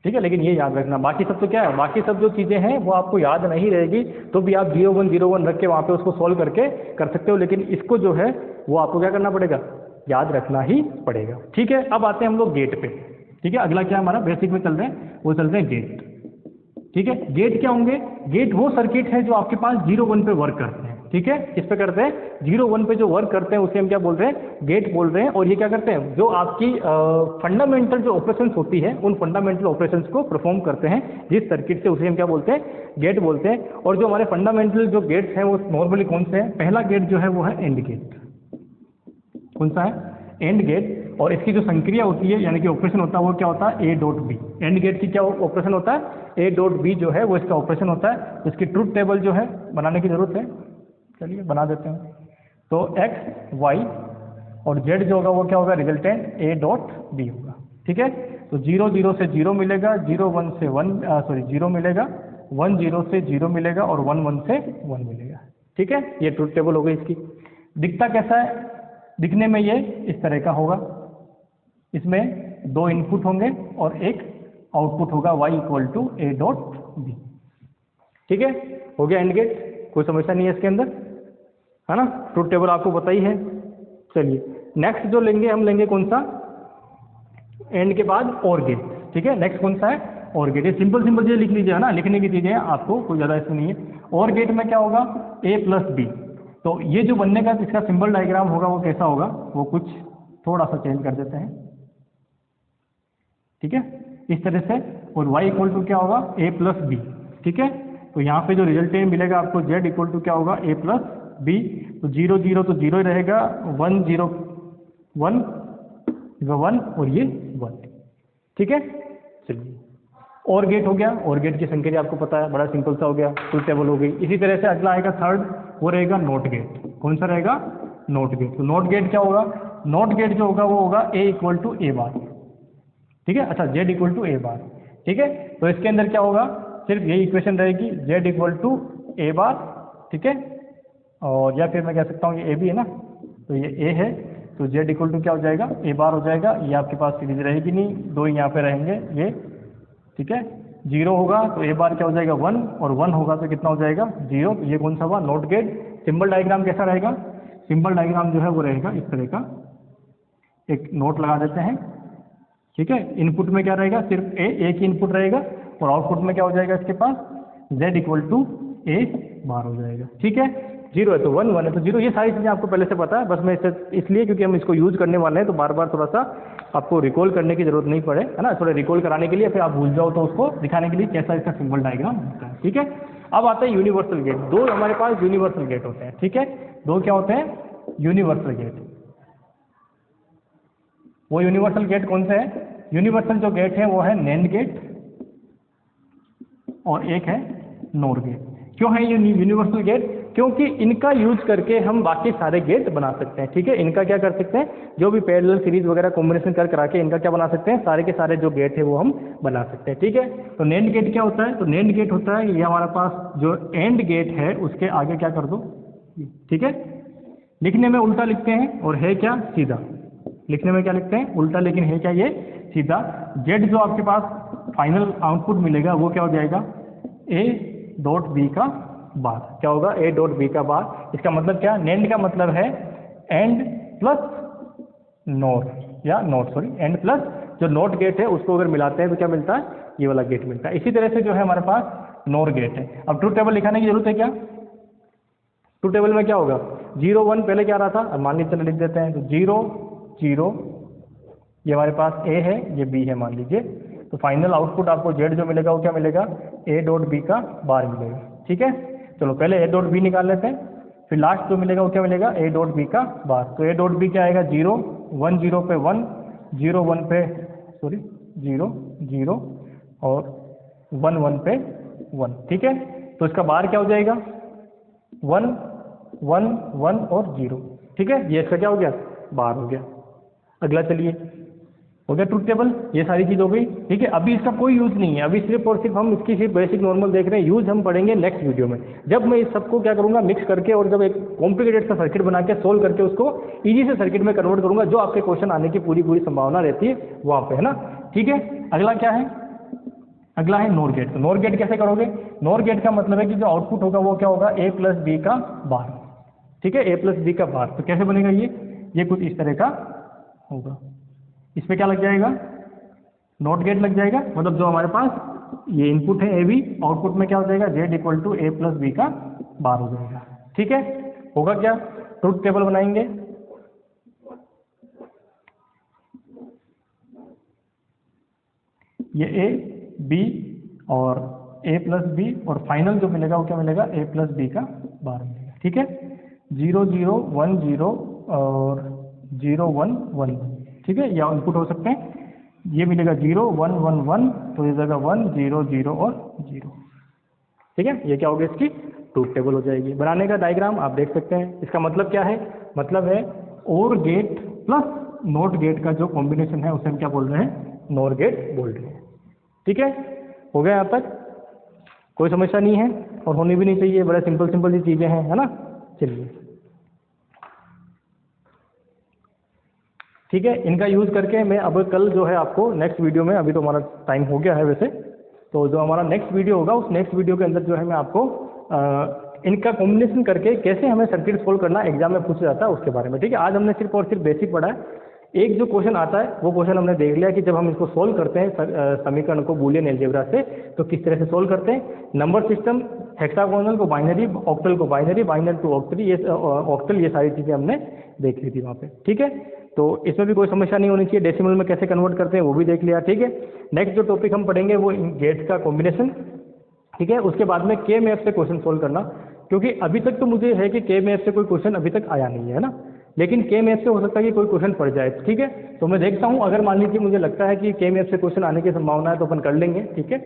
ठीक है, लेकिन ये याद रखना, बाकी सब तो क्या है, बाकी सब जो चीज़ें हैं वो आपको याद नहीं रहेगी, तो भी आप 0101 रख के वहाँ पे उसको सॉल्व करके कर सकते हो, लेकिन इसको जो है वो आपको क्या करना पड़ेगा, याद रखना ही पड़ेगा। ठीक है, अब आते हैं हम लोग गेट पे। ठीक है, अगला क्या हमारा बेसिक में चल रहे हैं, वो चल रहे हैं गेट। ठीक है, गेट क्या होंगे, गेट वो सर्किट है जो आपके पास 0-1 पे वर्क करते हैं। ठीक है, किस पे करते हैं, 0-1 पे जो वर्क करते हैं उसे हम क्या बोल रहे हैं, गेट बोल रहे हैं। और ये क्या करते हैं, जो आपकी फंडामेंटल जो ऑपरेशंस होती है उन फंडामेंटल ऑपरेशंस को परफॉर्म करते हैं जिस सर्किट से, उसे हम क्या बोलते हैं, गेट बोलते हैं। और जो हमारे फंडामेंटल जो गेट्स हैं वो नॉर्मली कौन से हैं, पहला गेट जो है वो है एंड गेट। कौन सा है, एंड गेट, और इसकी जो संक्रिया होती है यानी कि ऑपरेशन होता है वो क्या होता है, A dot B. And gate की क्या ऑपरेशन होता है, ए डॉट बी जो है वो इसका ऑपरेशन होता है। इसकी ट्रुथ टेबल जो है बनाने की जरूरत है, चलिए बना देते हैं। तो एक्स वाई और जेड जो होगा वो क्या होगा, रिजल्टेंट ए डॉट बी होगा। ठीक है, तो 0-0 से 0 मिलेगा, 0-1 से 0 मिलेगा, 1-0 से 0 मिलेगा और 1-1 से 1 मिलेगा। ठीक है, ये ट्रुथ टेबल हो गई इसकी। दिखता कैसा है, दिखने में ये इस तरह का होगा, इसमें 2 इनपुट होंगे और एक आउटपुट होगा y = a डॉट b। ठीक है, हो गया एंड गेट, कोई समस्या नहीं है इसके अंदर, है ना, ट्रुथ टेबल आपको पता ही है। चलिए नेक्स्ट जो लेंगे हम लेंगे कौन सा, एंड के बाद और गेट। ठीक है, नेक्स्ट कौन सा है, और गेट। ये सिंपल चीज़ें लिख लीजिए, है ना, लिखने की चीज़ें हैं, आपको कोई ज़्यादा इसमें नहीं है। और गेट में क्या होगा, a + b। तो ये जो बनने का इसका सिंबल डायग्राम होगा वो कैसा होगा, वो कुछ थोड़ा सा चेंज कर देते हैं। ठीक है, इस तरह से, और y = क्या होगा, a + b। ठीक है, तो यहाँ पे जो रिजल्टेंट मिलेगा आपको z = क्या होगा, a + b। तो 0-0 तो 0 ही रहेगा, 1-0 1 1 और ये 1। ठीक है, चलिए और गेट हो गया, और गेट की संख्या आपको पता है, बड़ा सिंपल सा हो गया, ट्रुथ टेबल हो गई। इसी तरह से अगला आएगा थर्ड, वो रहेगा नोट गेट। कौन सा रहेगा, नोट गेट। तो नोट गेट क्या होगा, नोट गेट जो होगा वो होगा a = a बार। ठीक है, अच्छा z = a बार। ठीक है, तो इसके अंदर क्या होगा, सिर्फ यही इक्वेशन रहेगी, z = a बार। ठीक है, और या फिर मैं कह सकता हूँ ये a भी है ना, तो ये a है, तो z = क्या हो जाएगा, a बार हो जाएगा। ये आपके पास सीरीज रहेगी नहीं, 2 यहाँ पे रहेंगे ये। ठीक है, 0 होगा तो a बार क्या हो जाएगा, 1, और 1 होगा तो कितना हो जाएगा, 0। तो ये कौन सा हुआ, नोट गेट। सिंबल डायग्राम कैसा रहेगा, सिंबल डायग्राम जो है वो रहेगा इस तरह का, एक नोट लगा देते हैं। ठीक है, इनपुट में क्या रहेगा, सिर्फ एक ही इनपुट रहेगा, और आउटपुट में क्या हो जाएगा इसके पास, z = a बार हो जाएगा। ठीक है, जीरो है तो वन, वन है तो जीरो, ये सारी चीज़ें आपको पहले से पता है, बस मैं इसे इसलिए क्योंकि हम इसको यूज़ करने वाले हैं तो बार बार थोड़ा सा आपको रिकॉल करने की जरूरत नहीं पड़े, है ना, थोड़ा रिकॉल कराने के लिए, फिर आप भूल जाओ तो उसको दिखाने के लिए कैसा इसका सिंबल डायग्राम होता है। ठीक है, अब आता है यूनिवर्सल गेट। दो हमारे पास यूनिवर्सल गेट होते हैं। ठीक है, दो क्या होते हैं, यूनिवर्सल गेट। वो यूनिवर्सल गेट कौन से है, यूनिवर्सल जो गेट है वो है नैंड गेट और एक है नोर गेट। क्यों है ये यूनिवर्सल गेट, क्योंकि इनका यूज करके हम बाकी सारे गेट बना सकते हैं। ठीक है, इनका क्या कर सकते हैं, जो भी पैरेलल सीरीज वगैरह कॉम्बिनेशन कर करा के इनका क्या बना सकते हैं, सारे के सारे जो गेट है वो हम बना सकते हैं। ठीक है, तो नैंड गेट क्या होता है, तो नैंड गेट होता है ये हमारे पास जो एंड गेट है उसके आगे क्या कर दो, ठीक है, लिखने में उल्टा लिखते हैं और है क्या, सीधा। लिखने में क्या लिखते हैं, उल्टा, लेकिन है क्या ये सीधा। जेड जो आपके पास फाइनल आउटपुट मिलेगा वो क्या हो जाएगा, ए डॉट बी का बार। क्या होगा, ए डॉट बी का बार। इसका मतलब क्या, नैंड का मतलब है एंड प्लस नोर, या नोट सॉरी, एंड प्लस जो नोट गेट है उसको अगर मिलाते हैं तो क्या मिलता है, ये वाला गेट मिलता है। इसी तरह से जो है हमारे पास नोर गेट है। अब ट्रूथ टेबल लिखाने की जरूरत है क्या, ट्रूथ टेबल में क्या होगा, 0 1 पहले क्या रहा था, अब मान लीजिए लिख देते हैं, तो 0 0 ये हमारे पास ए है, ये बी है मान लीजिए, तो फाइनल आउटपुट आपको जेड जो मिलेगा वो क्या मिलेगा, ए डॉट बी का बार मिलेगा। ठीक है, चलो पहले ए डॉट बी निकाल लेते हैं, फिर लास्ट जो मिलेगा वो क्या मिलेगा, ए डॉट बी का बार। तो ए डॉट बी क्या आएगा, 0 1 0 पे 1, 0 1 पे सॉरी 0 0 और 1 1 पे 1। ठीक है, तो इसका बार क्या हो जाएगा, 1 1 1 और 0। ठीक है, ये इसका क्या हो गया, बार हो गया। अगला चलिए, हो गया ट्रूथ टेबल, ये सारी चीज़ हो गई। ठीक है, अभी इसका कोई यूज़ नहीं है, अभी सिर्फ और सिर्फ हम इसकी सिर्फ बेसिक नॉर्मल देख रहे हैं, यूज़ हम पढ़ेंगे नेक्स्ट वीडियो में, जब मैं इस सबको क्या करूँगा, मिक्स करके और जब एक कॉम्प्लिकेटेड सा सर्किट बना के सोल्व करके उसको ईजी से सर्किट में कन्वर्ट करूँगा, जो आपके क्वेश्चन आने की पूरी पूरी संभावना रहती है वहाँ पे, है ना। ठीक है, अगला क्या है, अगला है नोर गेट। तो नोर गेट कैसे करोगे, नोर गेट का मतलब है कि जो आउटपुट होगा वो क्या होगा, ए प्लस बी का बार। ठीक है, ए प्लस बी का बार। तो कैसे बनेगा ये कुछ इस तरह का होगा, इस पे क्या लग जाएगा, नोट गेट लग जाएगा, मतलब जो हमारे पास ये इनपुट है ए बी, आउटपुट में क्या हो जाएगा, Z equal to A plus B का बार हो जाएगा। ठीक है, होगा क्या, ट्रूथ टेबल बनाएंगे, ये ए बी और ए प्लस बी और फाइनल जो मिलेगा वो क्या मिलेगा, ए प्लस बी का बार मिलेगा। ठीक है, 0 0 1 0 और 0 1 1। ठीक है, या इनपुट हो सकते हैं, ये मिलेगा 0 1 1 1, तो ये जगह 1 0 0 और 0। ठीक है, ये क्या हो गया, इसकी ट्रूथ टेबल हो जाएगी। बनाने का डायग्राम आप देख सकते हैं, इसका मतलब क्या है, मतलब है और गेट प्लस नोट गेट का जो कॉम्बिनेशन है उसे हम क्या बोल रहे हैं, नोर गेट बोल रहे हैं। ठीक है, हो गया यहाँ तक, कोई समस्या नहीं है और होनी भी नहीं चाहिए, बड़ा सिंपल सिंपल सी चीज़ें हैं, है ना। चलिए ठीक है, इनका यूज़ करके मैं अब कल जो है आपको नेक्स्ट वीडियो में, अभी तो हमारा टाइम हो गया है वैसे, तो जो हमारा नेक्स्ट वीडियो होगा उस नेक्स्ट वीडियो के अंदर जो है मैं आपको इनका कॉम्बिनेशन करके कैसे हमें सर्किट सोल्व करना एग्जाम में पूछा जाता है उसके बारे में। ठीक है, आज हमने सिर्फ और सिर्फ बेसिक पढ़ा है। एक जो क्वेश्चन आता है वो क्वेश्चन हमने देख लिया कि जब हम इसको सोल्व करते हैं समीकरण को बूलियन अलजेब्रा से, तो किस तरह से सोल्व करते हैं। नंबर सिस्टम, हेक्सागोनल को बाइनरी, ऑक्टल को बाइनरी, बाइनरी टू ऑक्टल, ये ऑक्टल, ये सारी चीज़ें हमने देख ली थी वहाँ पे। ठीक है, तो इसमें भी कोई समस्या नहीं होनी चाहिए। डेसिमल में कैसे कन्वर्ट करते हैं वो भी देख लिया। ठीक है, नेक्स्ट जो टॉपिक हम पढ़ेंगे वो गेट्स का कॉम्बिनेशन। ठीक है, उसके बाद में के मैप से क्वेश्चन सोल्व करना, क्योंकि अभी तक तो मुझे है कि के मैप से कोई क्वेश्चन अभी तक आया नहीं है ना, लेकिन के मैप से हो सकता है कि कोई क्वेश्चन पड़ जाए। ठीक है, तो मैं देखता हूँ, अगर मान लीजिए मुझे लगता है कि के मैप से क्वेश्चन आने की संभावना है तो अपन कर लेंगे। ठीक है,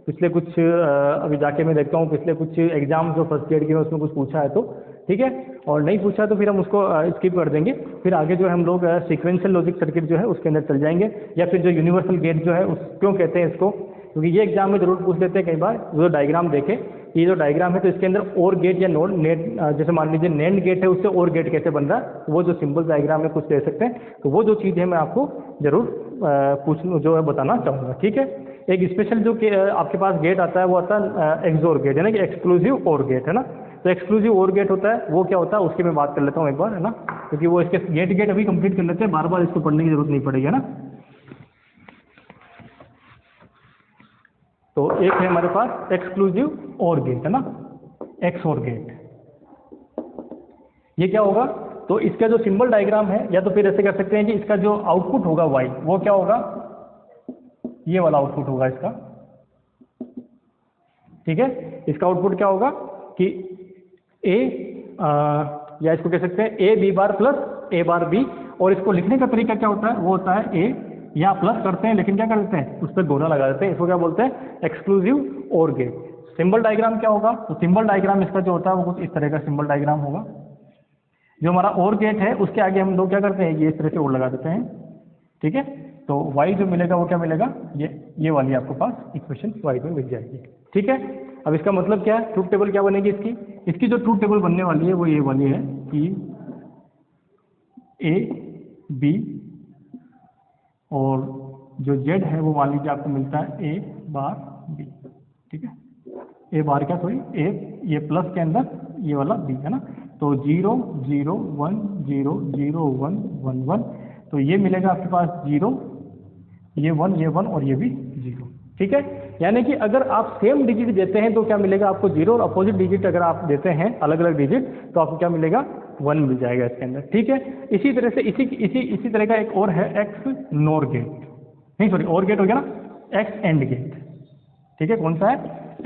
पिछले कुछ अभी जाके मैं देखता हूँ पिछले कुछ एग्जाम जो फर्स्ट ईयर के में उसमें कुछ पूछा है तो, ठीक है, और नहीं पूछा तो फिर हम उसको स्किप कर देंगे। फिर आगे जो है हम लोग सीक्वेंशियल लॉजिक सर्किट जो है उसके अंदर चल जाएंगे, या फिर जो यूनिवर्सल गेट जो है उस क्यों कहते हैं इसको, क्योंकि ये एग्जाम में जरूर पूछ लेते हैं कई बार। जो डायग्राम देखें, ये जो डायग्राम है तो इसके अंदर और गेट या नोड नेट, जैसे मान लीजिए नैंड गेट है उससे और गेट कैसे बन रहा है, वो जो सिंपल डायग्राम में कुछ दे सकते हैं, तो वो जो चीज़ है मैं आपको जरूर जो है बताना चाहूँगा। ठीक है, एक स्पेशल जो आपके पास गेट आता है वो आता है एक्सोर गेट, है ना, कि एक्सक्लूसिव और गेट, है ना। तो एक्सक्लूसिव और गेट होता है, वो क्या होता है उसकी मैं बात कर लेता हूँ एक बार, है ना, क्योंकि वो इसके गेट अभी कंप्लीट कर लेते हैं, बार बार इसको पढ़ने की जरूरत नहीं पड़ेगी, है ना। तो एक है हमारे पास एक्सक्लूसिव और गेट, है ना, एक्स और गेट। ये क्या होगा, तो इसका जो सिंबल डायग्राम है, या तो फिर ऐसे कर सकते हैं कि इसका जो आउटपुट होगा y वो क्या होगा, ये वाला आउटपुट होगा इसका, ठीक है। इसका आउटपुट क्या होगा कि a या इसको कह सकते हैं a b bar plus a bar b, और इसको लिखने का तरीका क्या होता है, वो होता है a, यहाँ प्लस करते हैं लेकिन क्या कर देते हैं उस पर दोहरा लगा देते हैं, इसको क्या बोलते हैं एक्सक्लूसिव और गेट। सिंबल डायग्राम क्या होगा, तो सिंबल डायग्राम इसका जो होता है वो कुछ इस तरह का सिंबल डायग्राम होगा। जो हमारा और गेट है उसके आगे हम लोग क्या करते हैं, ये इस तरह से और लगा देते हैं, ठीक है। तो y जो मिलेगा वो क्या मिलेगा, ये वाली आपको पास इक्वेशन y में मिल जाएगी, ठीक है। अब इसका मतलब क्या है, ट्रूथ टेबल क्या बनेगी इसकी जो ट्रूथ टेबल बनने वाली है वो ये वाली है कि a b और जो z है वो मान लीजिए आपको मिलता है a बार b, ठीक है। a बार क्या सॉरी a, ये प्लस के अंदर ये वाला b है ना, तो 0 0 1 0 0 1 1 1, तो ये मिलेगा आपके पास 0, ये 1 और ये भी 0, ठीक है। यानी कि अगर आप सेम डिजिट देते हैं तो क्या मिलेगा आपको 0, और अपोजिट डिजिट अगर आप देते हैं अलग अलग डिजिट तो आपको क्या मिलेगा 1 मिल जाएगा इसके अंदर, ठीक है। इसी तरह से इसी तरह का एक और है एक्स नोर गेट, नहीं सॉरी और गेट हो गया ना, एक्स एंड गेट, ठीक है। कौन सा है,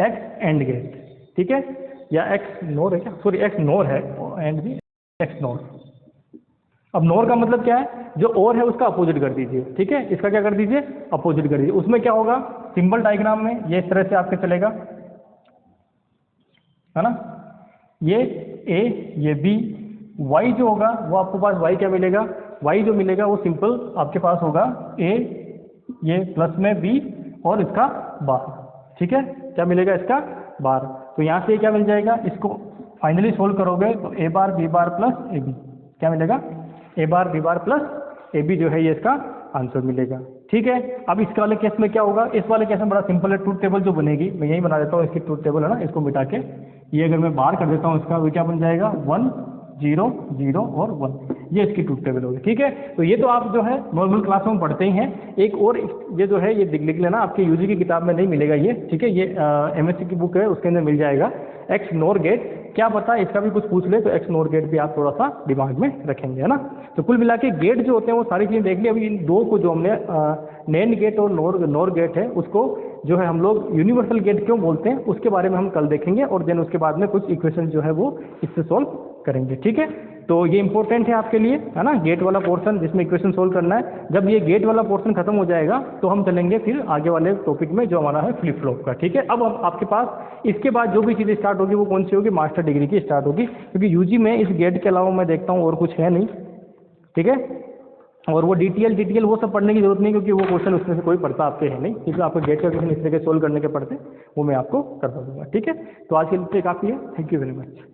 एक्स एंड गेट, ठीक है, या एक्स नोर है क्या, सॉरी एक्स नोर है एंड भी एक्स नोर। अब नोर का मतलब क्या है, जो और है उसका अपोजिट कर दीजिए, ठीक है, इसका क्या कर दीजिए अपोजिट कर दीजिए। उसमें क्या होगा, सिंबल डायग्राम में ये इस तरह से आपके चलेगा, है ना, ये a ये b, y जो होगा वो आपको पास y क्या मिलेगा, y जो मिलेगा वो सिंपल आपके पास होगा a ये प्लस में b और इसका बार, ठीक है, क्या मिलेगा इसका बार। तो यहाँ से क्या मिल जाएगा, इसको फाइनली सोल्व करोगे तो a bar b bar plus A B, क्या मिलेगा a bar b bar plus A B जो है ये इसका आंसर मिलेगा, ठीक है। अब इसके वाले केस में क्या होगा, इस वाले केस में बड़ा सिंपल है, ट्रूथ टेबल जो बनेगी मैं यही बना देता हूँ, इसकी ट्रूथ टेबल है ना, इसको मिटा के ये अगर मैं बाहर कर देता हूँ इसका, वो क्या बन जाएगा 1 0 0 और 1, ये इसकी ट्रूथ टेबल होगी, ठीक है। तो ये तो आप जो है नॉर्मल क्लास में पढ़ते ही हैं। एक और ये जो है ये लिख लेना, आपके यूजी की किताब में नहीं मिलेगा ये, ठीक है, ये एमएससी की बुक है उसके अंदर मिल जाएगा, एक्स नोर गेट, क्या पता इसका भी कुछ पूछ ले तो एक्स नोर गेट भी आप थोड़ा सा दिमाग में रखेंगे, है ना। तो कुल मिला के गेट जो होते हैं वो सारी चीज़ें देख ली। अभी इन दो को जो हमने नैंड गेट और नोर गेट है उसको जो है हम लोग यूनिवर्सल गेट क्यों बोलते हैं उसके बारे में हम कल देखेंगे, और देन उसके बाद में कुछ इक्वेशन जो है वो इससे सॉल्व करेंगे, ठीक है। तो ये इंपॉर्टेंट है आपके लिए, है ना, गेट वाला पोर्शन जिसमें इक्वेशन सोल्व करना है। जब ये गेट वाला पोर्शन खत्म हो जाएगा तो हम चलेंगे फिर आगे वाले टॉपिक में जो हमारा है फ्लिप फ्लॉप का, ठीक है। अब आपके पास इसके बाद जो भी चीज़ें स्टार्ट होगी वो कौन सी होगी, मास्टर डिग्री की स्टार्ट होगी, क्योंकि यूजी में इस गेट के अलावा मैं देखता हूँ और कुछ है नहीं, ठीक है। और वो डिटेल वो सब पढ़ने की जरूरत नहीं, क्योंकि वो क्वेश्चन उसमें से कोई पढ़ता आपके है नहीं, क्योंकि आपको गेट का क्वेश्चन इस तरह के सोल्व करने के पढ़ते वो मैं आपको करवा दूंगा, ठीक है। तो आज के लिए काफ़ी है, थैंक यू वेरी मच।